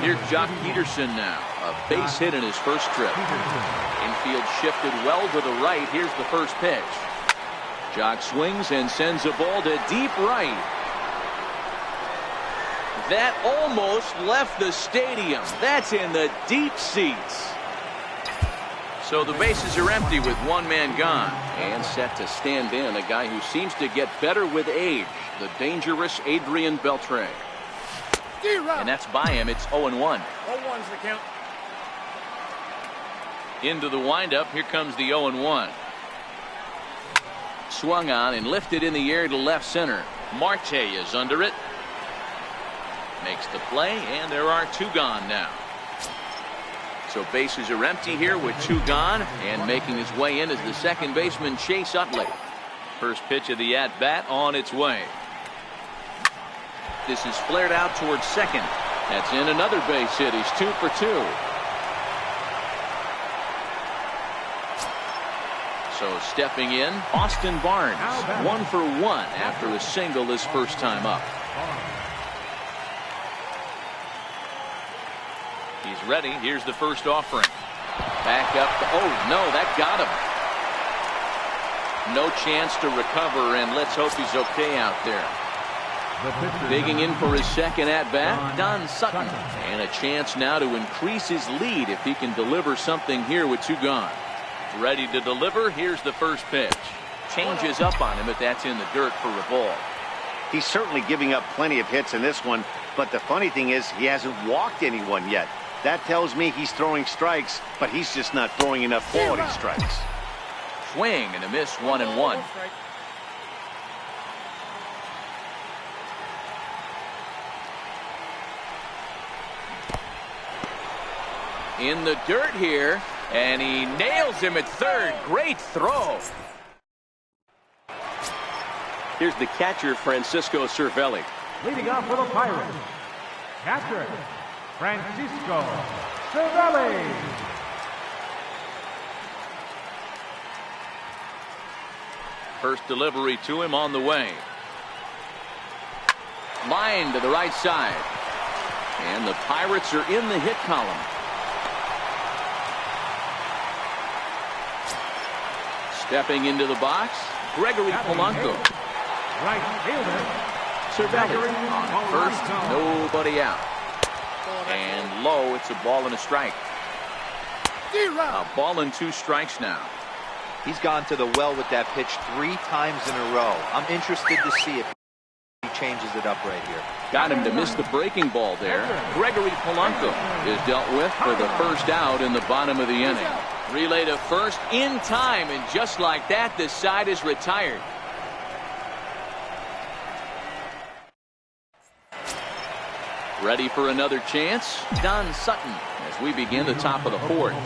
Here's Jock Peterson now. A base hit in his first trip. Infield shifted well to the right. Here's the first pitch. Jock swings and sends a ball to deep right. That almost left the stadium. That's in the deep seats. So the bases are empty with one man gone. And set to stand in, a guy who seems to get better with age, the dangerous Adrian Beltre. And that's by him. It's 0-1. 0-1's the count. Into the windup. Here comes the 0-1. Swung on and lifted in the air to left center. Marte is under it. Makes the play, and there are two gone now. So bases are empty here with two gone, and making his way in is the second baseman Chase Utley. First pitch of the at-bat on its way. This is flared out towards second. That's in another base hit. He's 2 for 2. So stepping in, Austin Barnes, 1 for 1 after a single his first time up. He's ready. Here's the first offering. Back up. Oh, no, that got him. No chance to recover, and let's hope he's okay out there. Digging in for his second at-bat, Don Sutton. And a chance now to increase his lead if he can deliver something here with two gone. Ready to deliver. Here's the first pitch. Changes up on him, but that's in the dirt for a ball. He's certainly giving up plenty of hits in this one, but the funny thing is he hasn't walked anyone yet. That tells me he's throwing strikes, but he's just not throwing enough quality strikes. Swing and a miss, 1-1. In the dirt here, and he nails him at third. Great throw. Here's the catcher, Francisco Cervelli. Leading off for the Pirates, catcher, Francisco Cervelli. First delivery to him on the way. Line to the right side. And the Pirates are in the hit column. Stepping into the box, Gregory Polanco. Right fielder, Cervelli on first, nobody out. And low, it's a ball and a strike. A ball and 2 strikes now. He's gone to the well with that pitch 3 times in a row. I'm interested to see if he changes it up right here. Got him to miss the breaking ball there. Gregory Polanco is dealt with for the first out in the bottom of the inning. Relay to first in time, and just like that, the side is retired. Ready for another chance, Don Sutton, as we begin the top of the 4th.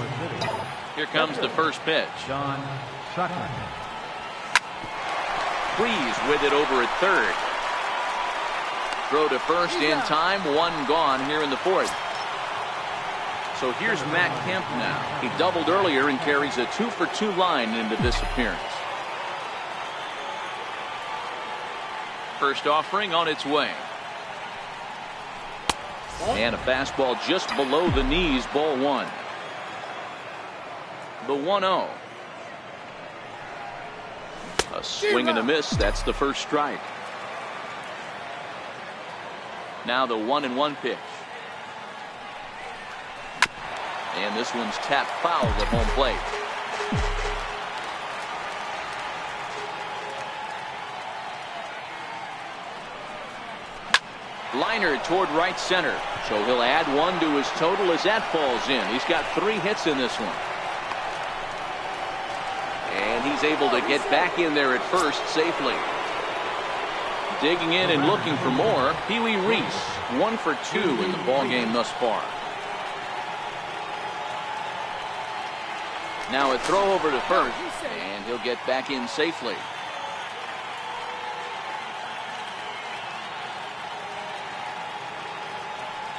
Here comes the first pitch. Don Sutton. Breeze with it over at third. Throw to first in time, 1 gone here in the 4th. So here's Matt Kemp now. He doubled earlier and carries a 2 for 2 line into this appearance. First offering on its way. And a fastball just below the knees, ball 1. The 1-0. A swing and a miss. That's the first strike. Now the 1-1 pitch. And this one's tapped foul at home plate. Liner toward right center. So he'll add one to his total as that falls in. He's got 3 hits in this one. And he's able to get back in there at first safely. Digging in and looking for more, Pee Wee Reese. 1 for 2 in the ballgame thus far. Now a throw over to first, and he'll get back in safely.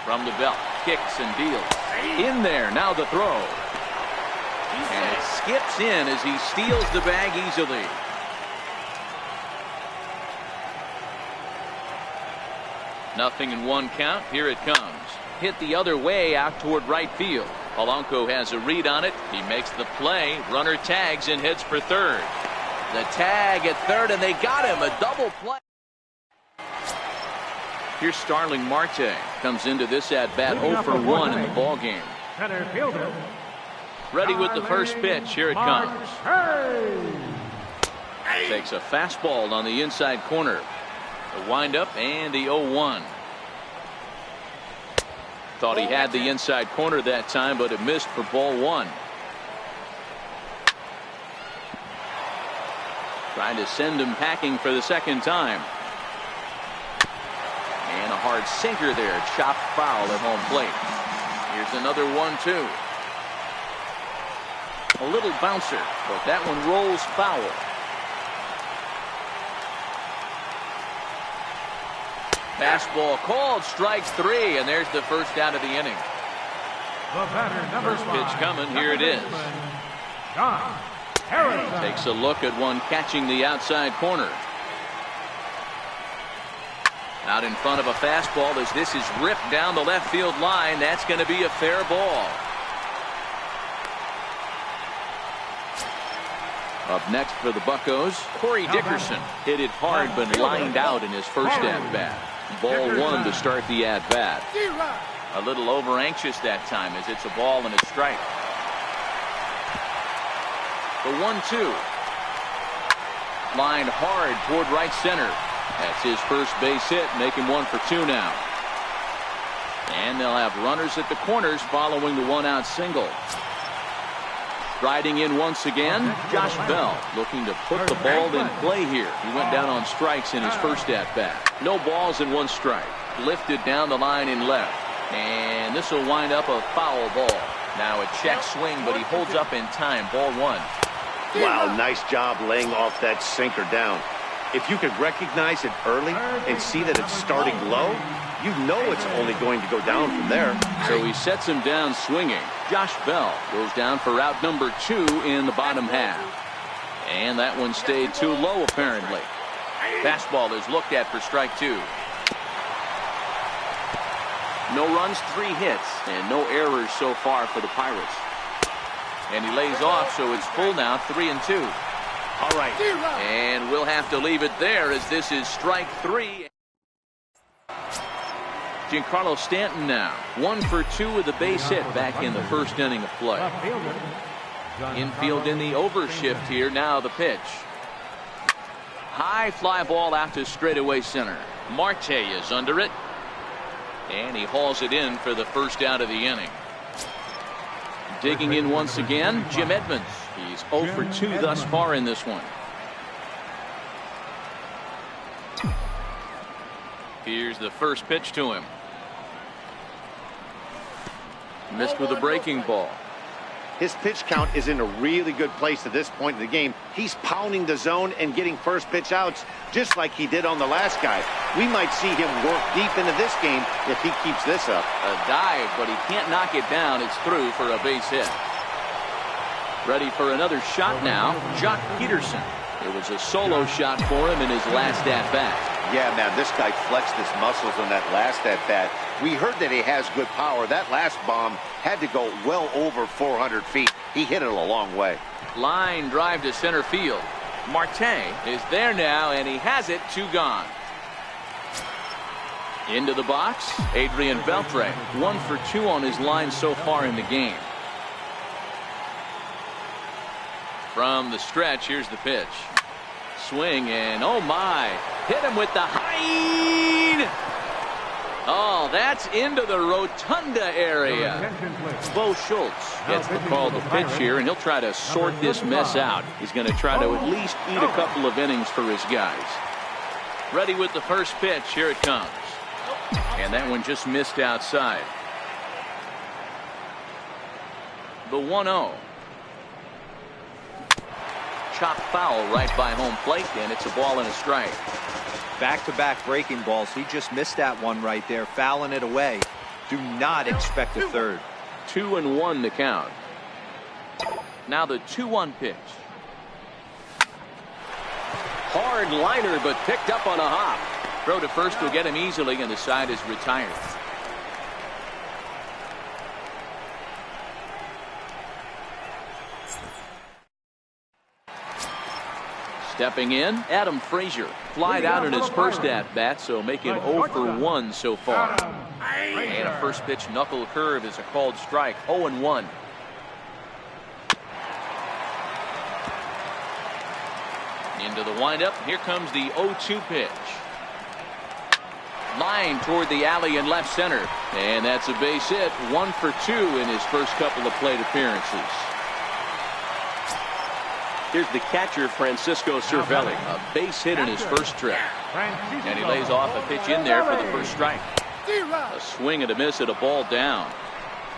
From the belt, kicks and deals. In there, now the throw. And it skips in as he steals the bag easily. Nothing in 1 count. Here it comes. Hit the other way out toward right field. Polanco has a read on it. He makes the play. Runner tags and heads for third. The tag at third, and they got him. A double play. Here's Starling Marte. Comes into this at bat 0 for 1 in the ball game. Center fielder. Ready with the first pitch. Here it comes. Takes a fastball on the inside corner. The windup and the 0-1. Thought he had the inside corner that time, but it missed for ball 1. Trying to send him packing for the second time. And a hard sinker there. Chopped foul at home plate. Here's another 1-2. A little bouncer, but that one rolls foul. Fastball called, strikes 3, and there's the first out of the inning. The batter, number First 5. pitch coming, here it is. John Harrison. Takes a look at one catching the outside corner. Out in front of a fastball as this is ripped down the left field line. That's going to be a fair ball. Up next for the Buccos, Corey Dickerson. Hit it hard but lined out in his first at-bat. Ball 1 to start the at-bat. A little over-anxious that time as it's a ball and a strike. The 1-2. Lined hard toward right center. That's his first base hit, making 1 for 2 now. And they'll have runners at the corners following the 1-out single. Riding in once again, Josh Bell looking to put the ball in play here. He went down on strikes in his first at-bat. No balls and 1 strike. Lifted down the line in left. And this will wind up a foul ball. Now a check swing, but he holds up in time. Ball 1. Wow, nice job laying off that sinker down. If you could recognize it early and see that it's starting low, you know it's only going to go down from there. So he sets him down swinging. Josh Bell goes down for route number 2 in the bottom half. And that one stayed too low apparently. Fastball is looked at for strike 2. No runs, 3 hits, and no errors so far for the Pirates. And he lays off, so it's full now, 3-2. All right, and we'll have to leave it there as this is strike 3. Giancarlo Stanton now 1 for 2 with a base hit back in the first inning of play. Infield in the overshift here. Now the pitch. High fly ball out to straightaway center. Marte is under it. And he hauls it in for the first out of the inning. Digging in once again, Jim Edmonds. He's 0 for 2 thus far in this one. Here's the first pitch to him. Missed with a breaking ball. His pitch count is in a really good place at this point in the game. He's pounding the zone and getting first pitch outs just like he did on the last guy. We might see him work deep into this game if he keeps this up. A dive, but he can't knock it down. It's through for a base hit. Ready for another shot now, Jock Peterson. It was a solo shot for him in his last at-bat. Yeah, man, this guy flexed his muscles on that last at-bat. We heard that he has good power. That last bomb had to go well over 400 feet. He hit it a long way. Line drive to center field. Marte is there now, and he has it. 2 gone. Into the box, Adrian Beltre. 1 for 2 on his line so far in the game. From the stretch, here's the pitch. Swing and oh my, hit him with the height. Oh, that's into the rotunda area. Bo Schultz gets the call to pitch here, and he'll try to sort this mess out. He's going to try to at least eat a couple of innings for his guys. Ready with the first pitch. Here it comes. And that one just missed outside. The 1-0. Chopped foul right by home plate, and it's a ball and a strike. Back-to-back breaking balls. He just missed that one right there, fouling it away. Do not expect a third. 2-1 the count. Now the 2-1 pitch. Hard liner, but picked up on a hop. Throw to first will get him easily, and the side is retired. Stepping in, Adam Frazier. Flied out in his first at-bat, so make him 0 for 1 so far. And a first pitch knuckle curve is a called strike. 0-1. Into the windup. Here comes the 0-2 pitch. Line toward the alley in left center. And that's a base hit. 1 for 2 in his first couple of plate appearances. Here's the catcher, Francisco Cervelli. A base hit in his first trip. And he lays off a pitch in there for the first strike. A swing and a miss at a ball down.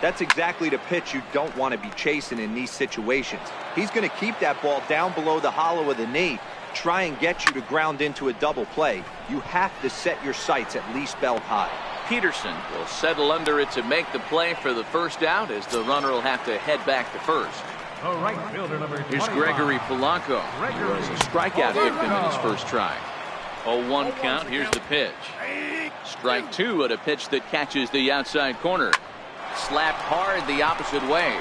That's exactly the pitch you don't want to be chasing in these situations. He's going to keep that ball down below the hollow of the knee, try and get you to ground into a double play. You have to set your sights at least belt high. Peterson will settle under it to make the play for the first out, as the runner will have to head back to first. Here's Gregory Polanco. He was a strikeout victim in his first try. 0-1 count. Here's the pitch. Strike 2 at a pitch that catches the outside corner. Slapped hard the opposite way.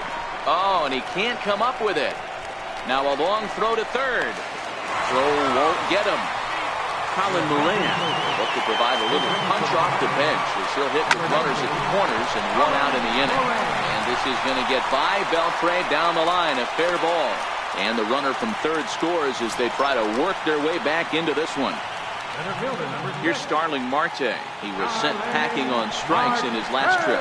Oh, and he can't come up with it. Now a long throw to third. Throw won't get him. Colin Moran will look to provide a little punch off the bench as he'll hit with runners at the corners and 1 out in the inning. And this is going to get by Beltre down the line. A fair ball. And the runner from third scores as they try to work their way back into this one. Here's Starling Marte. He was sent packing on strikes in his last trip.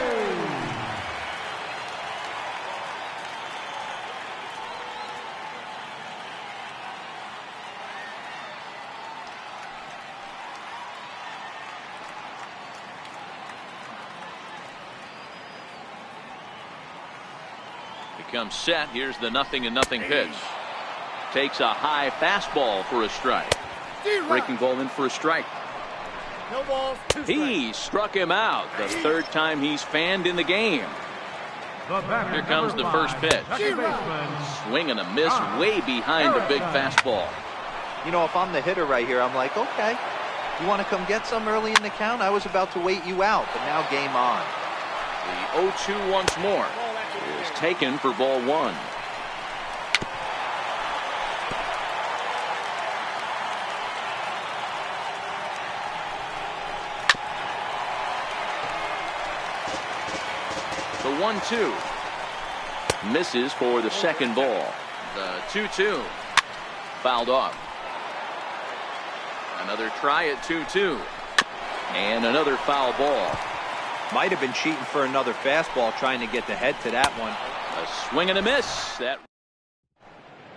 Becomes set. Here's the 0-0 pitch. Takes a high fastball for a strike. Breaking ball in for a strike. No balls, 2 strikes. He struck him out. The third time he's fanned in the game. Here comes the first pitch. Swing and a miss way behind the big fastball. You know, if I'm the hitter right here, I'm like, okay, you want to come get some early in the count? I was about to wait you out, but now game on. The 0-2 once more is taken for ball 1. The 1-2 misses for the second ball. The 2-2 fouled off. Another try at 2-2 and another foul ball. Might have been cheating for another fastball, trying to get the head to that one. A swing and a miss. That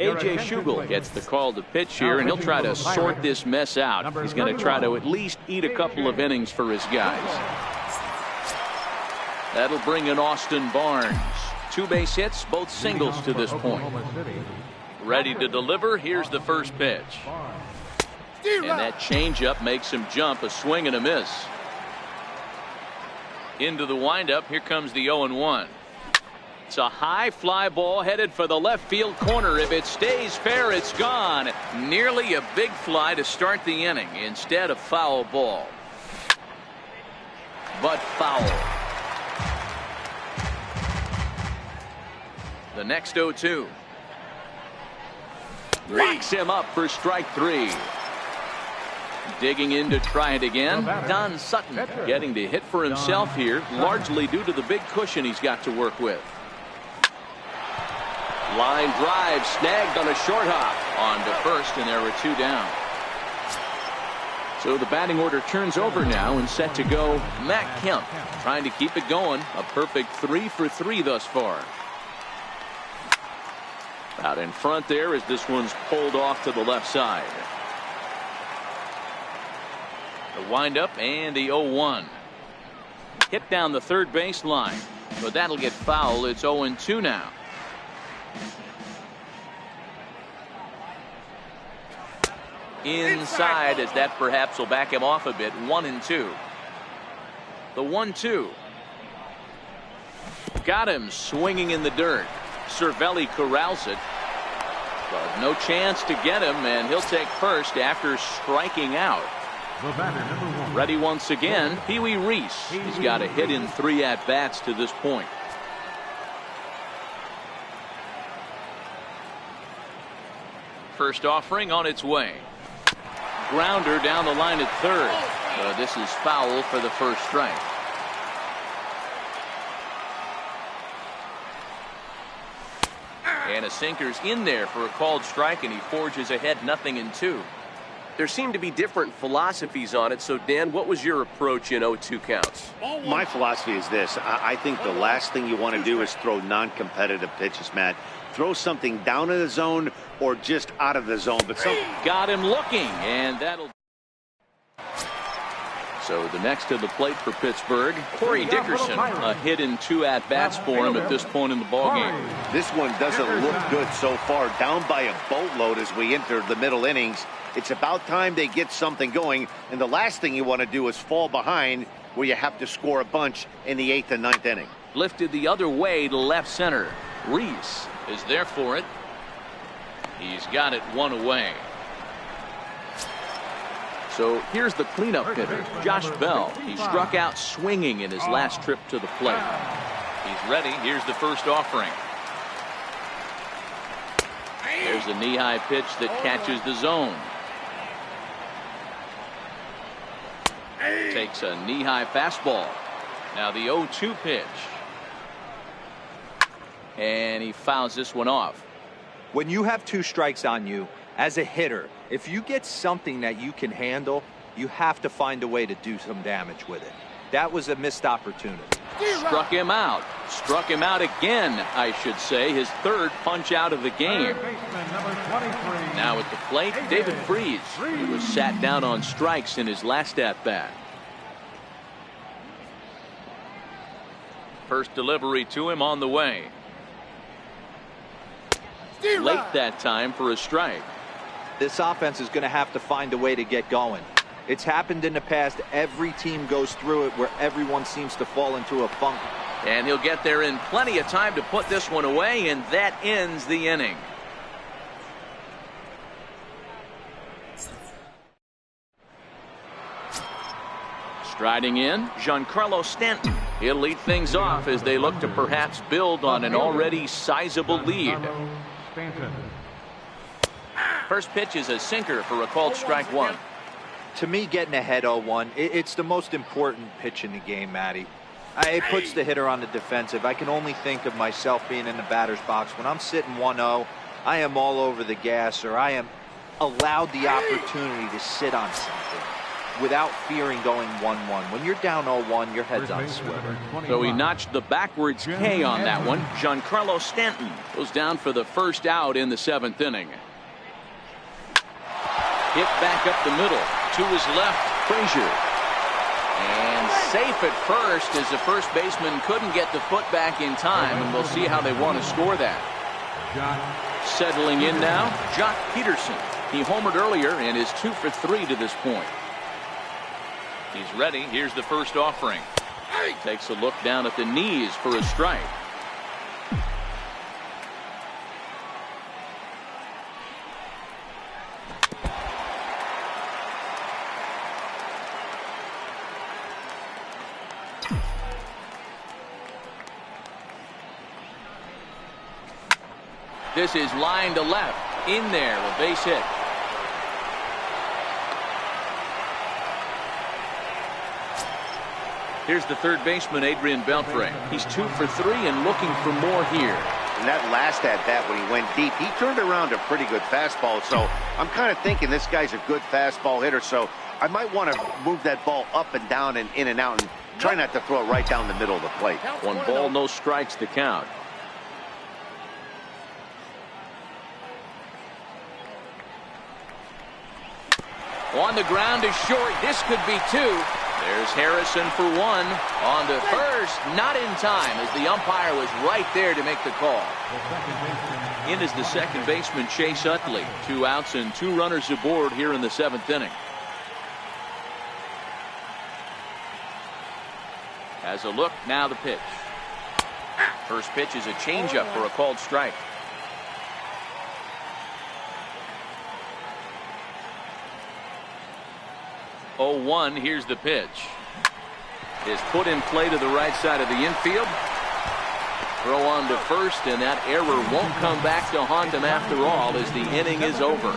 A.J. Schugel gets the call to pitch here, and he'll try to sort this mess out. He's going to try to at least eat a couple of innings for his guys. That'll bring in Austin Barnes. 2 base hits, both singles to this point. Ready to deliver. Here's the first pitch. And that changeup makes him jump. A swing and a miss. Into the windup. Here comes the 0-1. It's a high fly ball headed for the left field corner. If it stays fair, it's gone. Nearly a big fly to start the inning. Instead, a foul ball. But foul. The next 0-2. Locks him up for strike 3. Digging in to try it again. Don Sutton getting to hit for himself here, largely due to the big cushion he's got to work with. Line drive snagged on a short hop. On to first, and there were 2 down. So the batting order turns over now, and set to go Matt Kemp, trying to keep it going. A perfect 3 for 3 thus far. Out in front there as this one's pulled off to the left side. The windup and the 0-1. Hit down the third base line, but that'll get foul. It's 0-2 now. Inside, as that perhaps will back him off a bit. 1-2. The 1-2. Got him swinging in the dirt. Cervelli corrals it, but no chance to get him, and he'll take first after striking out. The batter, number 1. Ready once again, Pee Wee Reese. He's got a hit in 3 at-bats to this point. First offering on its way. Grounder down the line at third. This is foul for the first strike. And a sinker's in there for a called strike, and he forges ahead 0-2. There seem to be different philosophies on it. So, Dan, what was your approach in 0-2 counts? My philosophy is this. I think the last thing you want to do is throw non-competitive pitches, Matt. Throw something down in the zone or just out of the zone. But got him looking, and that'll. So the next to the plate for Pittsburgh, Corey Dickerson. A hit in 2 at-bats for him at this point in the ballgame. This one doesn't look good so far. Down by a boatload as we enter the middle innings. It's about time they get something going. And the last thing you want to do is fall behind where you have to score a bunch in the 8th and 9th inning. Lifted the other way to left center. Reese is there for it. He's got it 1 away. So here's the cleanup hitter, Josh Bell. He struck out swinging in his last trip to the plate. He's ready. Here's the first offering. There's a knee-high pitch that catches the zone. Takes a knee-high fastball. Now the 0-2 pitch. And he fouls this one off. When you have 2 strikes on you, as a hitter, if you get something that you can handle, you have to find a way to do some damage with it. That was a missed opportunity. Struck him out. Struck him out again, I should say. His 3rd punch out of the game. Now at the plate, David Freese, who was sat down on strikes in his last at-bat. First delivery to him on the way. Late that time for a strike. This offense is going to have to find a way to get going. It's happened in the past. Every team goes through it where everyone seems to fall into a funk. And he'll get there in plenty of time to put this one away, and that ends the inning. Striding in, Giancarlo Stanton. He'll lead things off as they look to perhaps build on an already sizable lead. First pitch is a sinker for a called strike 1. To me, getting ahead 0-1, it's the most important pitch in the game, Matty. It puts the hitter on the defensive. I can only think of myself being in the batter's box. When I'm sitting 1-0, I am all over the gas, or I am allowed the opportunity to sit on something without fearing going 1-1. When you're down 0-1, your head's on swivel. So he notched the backwards K on that one. Giancarlo Stanton goes down for the first out in the 7th inning. Hit back up the middle to his left, Frazier. And safe at first as the first baseman couldn't get the foot back in time, and we'll see how they want to score that. Settling in now, Jock Peterson. He homered earlier and is 2 for 3 to this point. He's ready. Here's the first offering. Takes a look down at the knees for a strike. This is line to left. In there, a base hit. Here's the third baseman, Adrian Beltre. He's 2 for 3 and looking for more here. And that last at-bat when he went deep, he turned around a pretty good fastball. So I'm kind of thinking this guy's a good fastball hitter. So I might want to move that ball up and down and in and out and try not to throw it right down the middle of the plate. 1 ball, no strikes the count. On the ground to short. This could be 2. There's Harrison for 1. On to first. Not in time as the umpire was right there to make the call. In is the second baseman, Chase Utley. 2 outs and 2 runners aboard here in the 7th inning. Has a look. Now the pitch. First pitch is a changeup for a called strike. 0-1. Here's the pitch. Is put in play to the right side of the infield. Throw on to first, and that error won't come back to haunt him after all as the inning is over.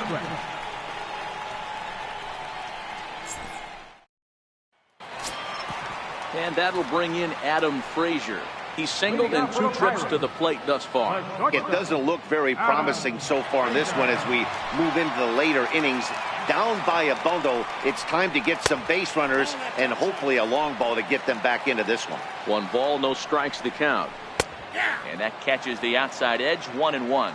And that will bring in Adam Frazier. He's singled in 2 trips to the plate thus far. It doesn't look very promising so far in this one as we move into the later innings. Down by a bundle, it's time to get some base runners and hopefully a long ball to get them back into this one. 1 ball, no strikes to count. And that catches the outside edge. 1-1.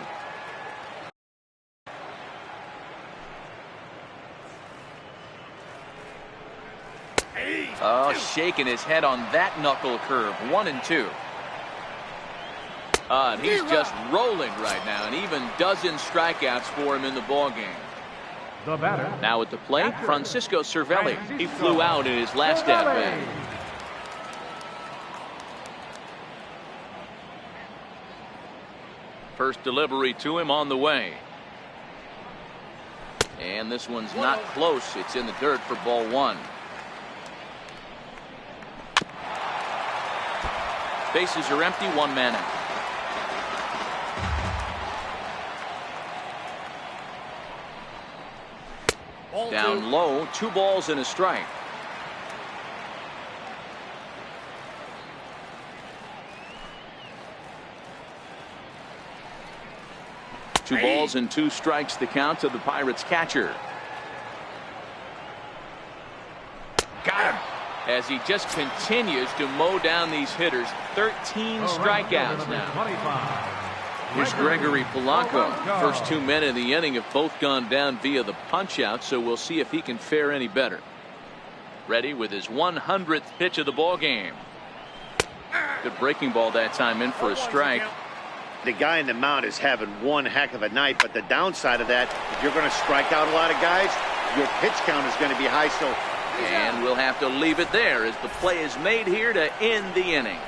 Oh, shaking his head on that knuckle curve. 1-2. And he's just rolling right now, and even dozen strikeouts for him in the ballgame. The batter. Now at the plate, Francisco Cervelli. He flew out in his last at-bat. First delivery to him on the way. And this one's not close. It's in the dirt for ball 1. Bases are empty. 1 man out. Down low, 2 balls and a strike. Two balls and 2 strikes the count to the Pirates catcher. Got him. As he just continues to mow down these hitters. 13 strikeouts now. Here's Gregory Polanco. First 2 men in the inning have both gone down via the punch-out, so we'll see if he can fare any better. Ready with his 100th pitch of the ball game. Good breaking ball that time, in for a strike. The guy in the mound is having one heck of a night, but the downside of that, if you're going to strike out a lot of guys, your pitch count is going to be high. So, and we'll have to leave it there as the play is made here to end the inning.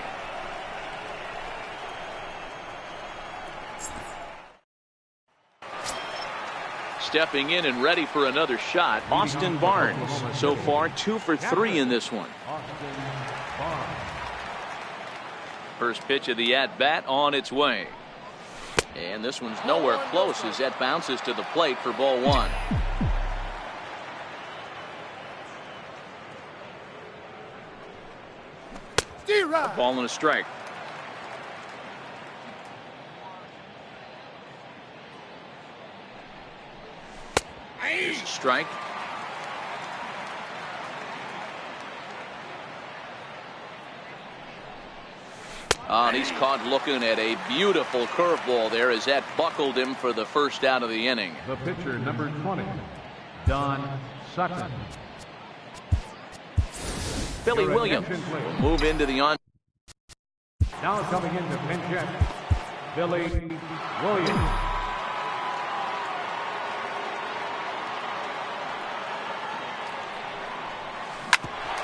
Stepping in and ready for another shot, Austin Barnes. So far 2 for 3 in this one. First pitch of the at-bat on its way. And this one's nowhere close as that bounces to the plate for ball 1. A ball and a strike. Here's a strike. And he's caught looking at a beautiful curveball there as that buckled him for the first out of the inning. The pitcher, number 20, Don Sutton. Billy Williams will move into the on. Now coming in to pinch hit, Billy Williams.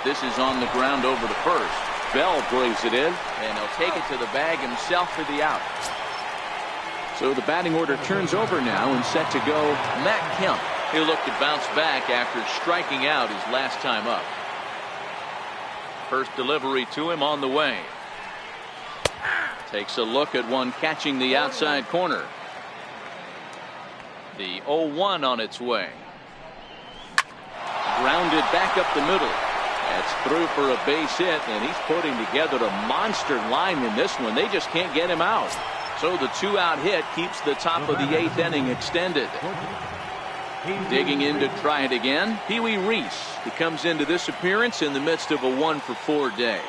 This is on the ground over the first. Bell braves it in, and he'll take it to the bag himself for the out. So the batting order turns over now and set to go Matt Kemp. He'll look to bounce back after striking out his last time up. First delivery to him on the way. Takes a look at one catching the outside corner. The 0-1 on its way. Grounded back up the middle. That's through for a base hit, and he's putting together a monster line in this one. They just can't get him out. So the 2-out hit keeps the top of the 8th inning extended. Digging in to try it again, Pee Wee Reese. He comes into this appearance in the midst of a 1-for-4 day.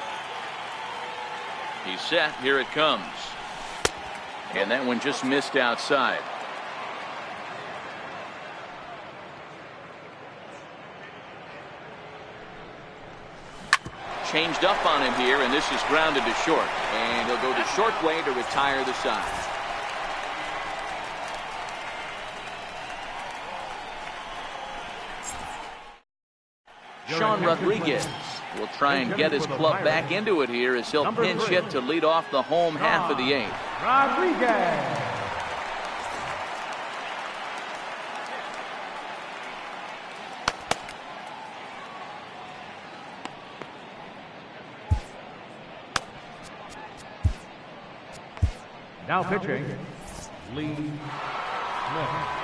He's set. Here it comes. And that one just missed outside. Changed up on him here, and this is grounded to short. And he'll go the short way to retire the side. Sean Rodriguez will try and get his club back into it here as he'll pinch hit to lead off the home half of the 8th. Rodriguez. Now pitching, Lee Smith.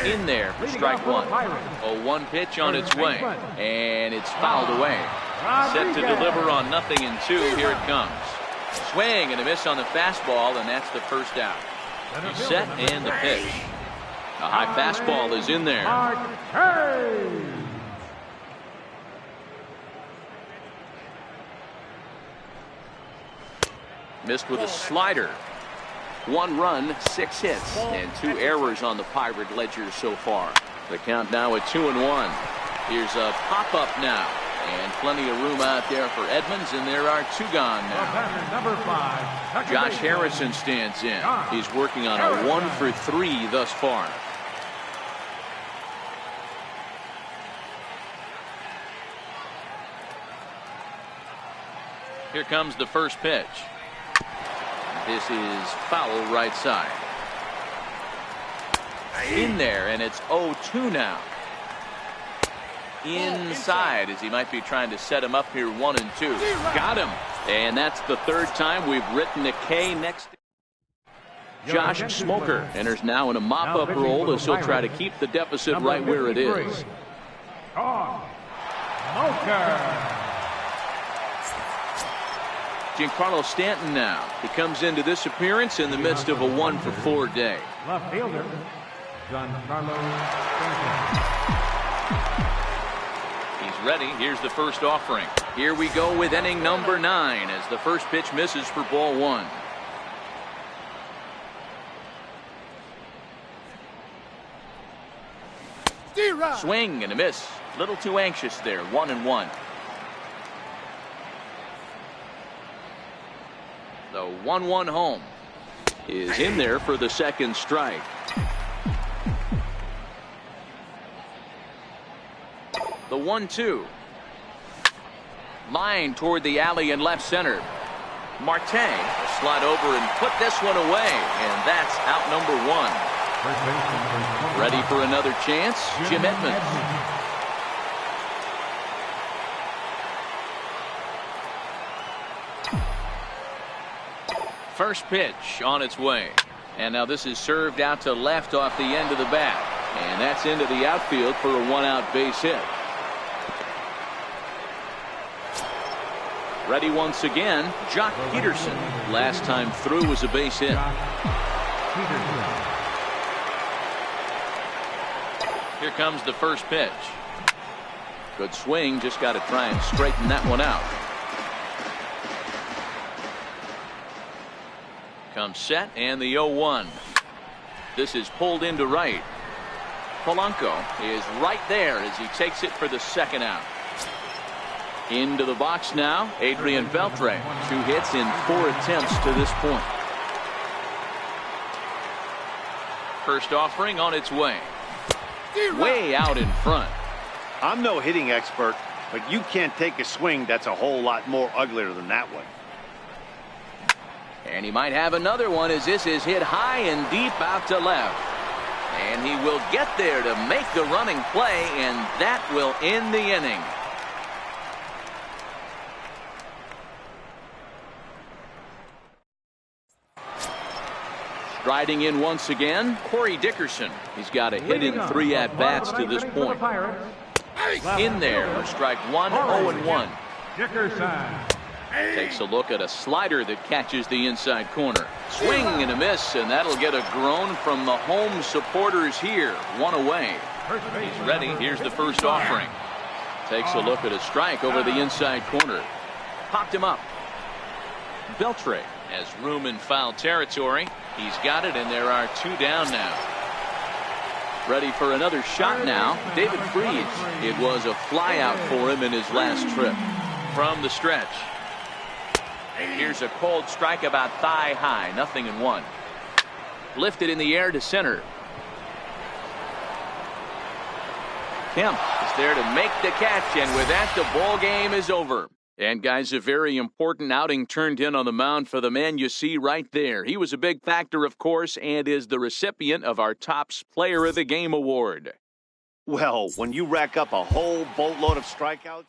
In there for strike one. A 1 pitch on its way, and it's fouled away. Set to deliver on 0-2. Here it comes. Swing and a miss on the fastball, and that's the first out. He's set and the pitch. A high fastball is in there. Missed with a slider. 1 run, 6 hits, and 2 errors on the Pirate ledger so far. The count now at 2-1. Here's a pop-up now, and plenty of room out there for Edmonds, and there are 2 gone now. Number 5, Josh Harrison stands in. He's working on a 1-for-3 thus far. Here comes the first pitch. This is foul right side. In there, and it's 0-2 now. Inside, as he might be trying to set him up here 1-2. Got him. And that's the 3rd time we've written a K next. Josh Smoker enters now in a mop-up role as he'll try to keep the deficit right where it is. Smoker. Giancarlo Stanton now. He comes into this appearance in the midst of a 1-for-4 day. Left fielder, Giancarlo Stanton. He's ready. Here's the first offering. Here we go with inning number 9 as the first pitch misses for ball 1. Swing and a miss. Little too anxious there. 1-1. The 1-1 home is in there for the second strike. The 1-2. Line toward the alley in left center. Marte will slide over and put this one away, and that's out number 1. Ready for another chance, Jim Edmonds. First pitch on its way. And now this is served out to left off the end of the bat. And that's into the outfield for a 1-out base hit. Ready once again, Jock Peterson. Last time through was a base hit. Here comes the first pitch. Good swing, just got to try and straighten that one out. Comes set and the 0-1. This is pulled into right. Polanco is right there as he takes it for the second out. Into the box now, Adrian Beltre. 2 hits in 4 attempts to this point. First offering on its way. Way out in front. I'm no hitting expert, but you can't take a swing that's a whole lot more uglier than that one. And he might have another one as this is hit high and deep out to left. And he will get there to make the running play, and that will end the inning. Striding in once again, Corey Dickerson. He's got a hit in 3 at-bats to this point. In there for strike 1, 0-1. Dickerson. Takes a look at a slider that catches the inside corner. Swing and a miss, and that'll get a groan from the home supporters here. 1 away. He's ready. Here's the first offering. Takes a look at a strike over the inside corner. Popped him up. Beltre has room in foul territory. He's got it, and there are 2 down now. Ready for another shot now, David Freese. It was a flyout for him in his last trip. From the stretch. Here's a cold strike about thigh high, 0-1. Lifted in the air to center. Kemp is there to make the catch, and with that, the ball game is over. And guys, a very important outing turned in on the mound for the man you see right there. He was a big factor, of course, and is the recipient of our Topps Player of the Game award. Well, when you rack up a whole boatload of strikeouts.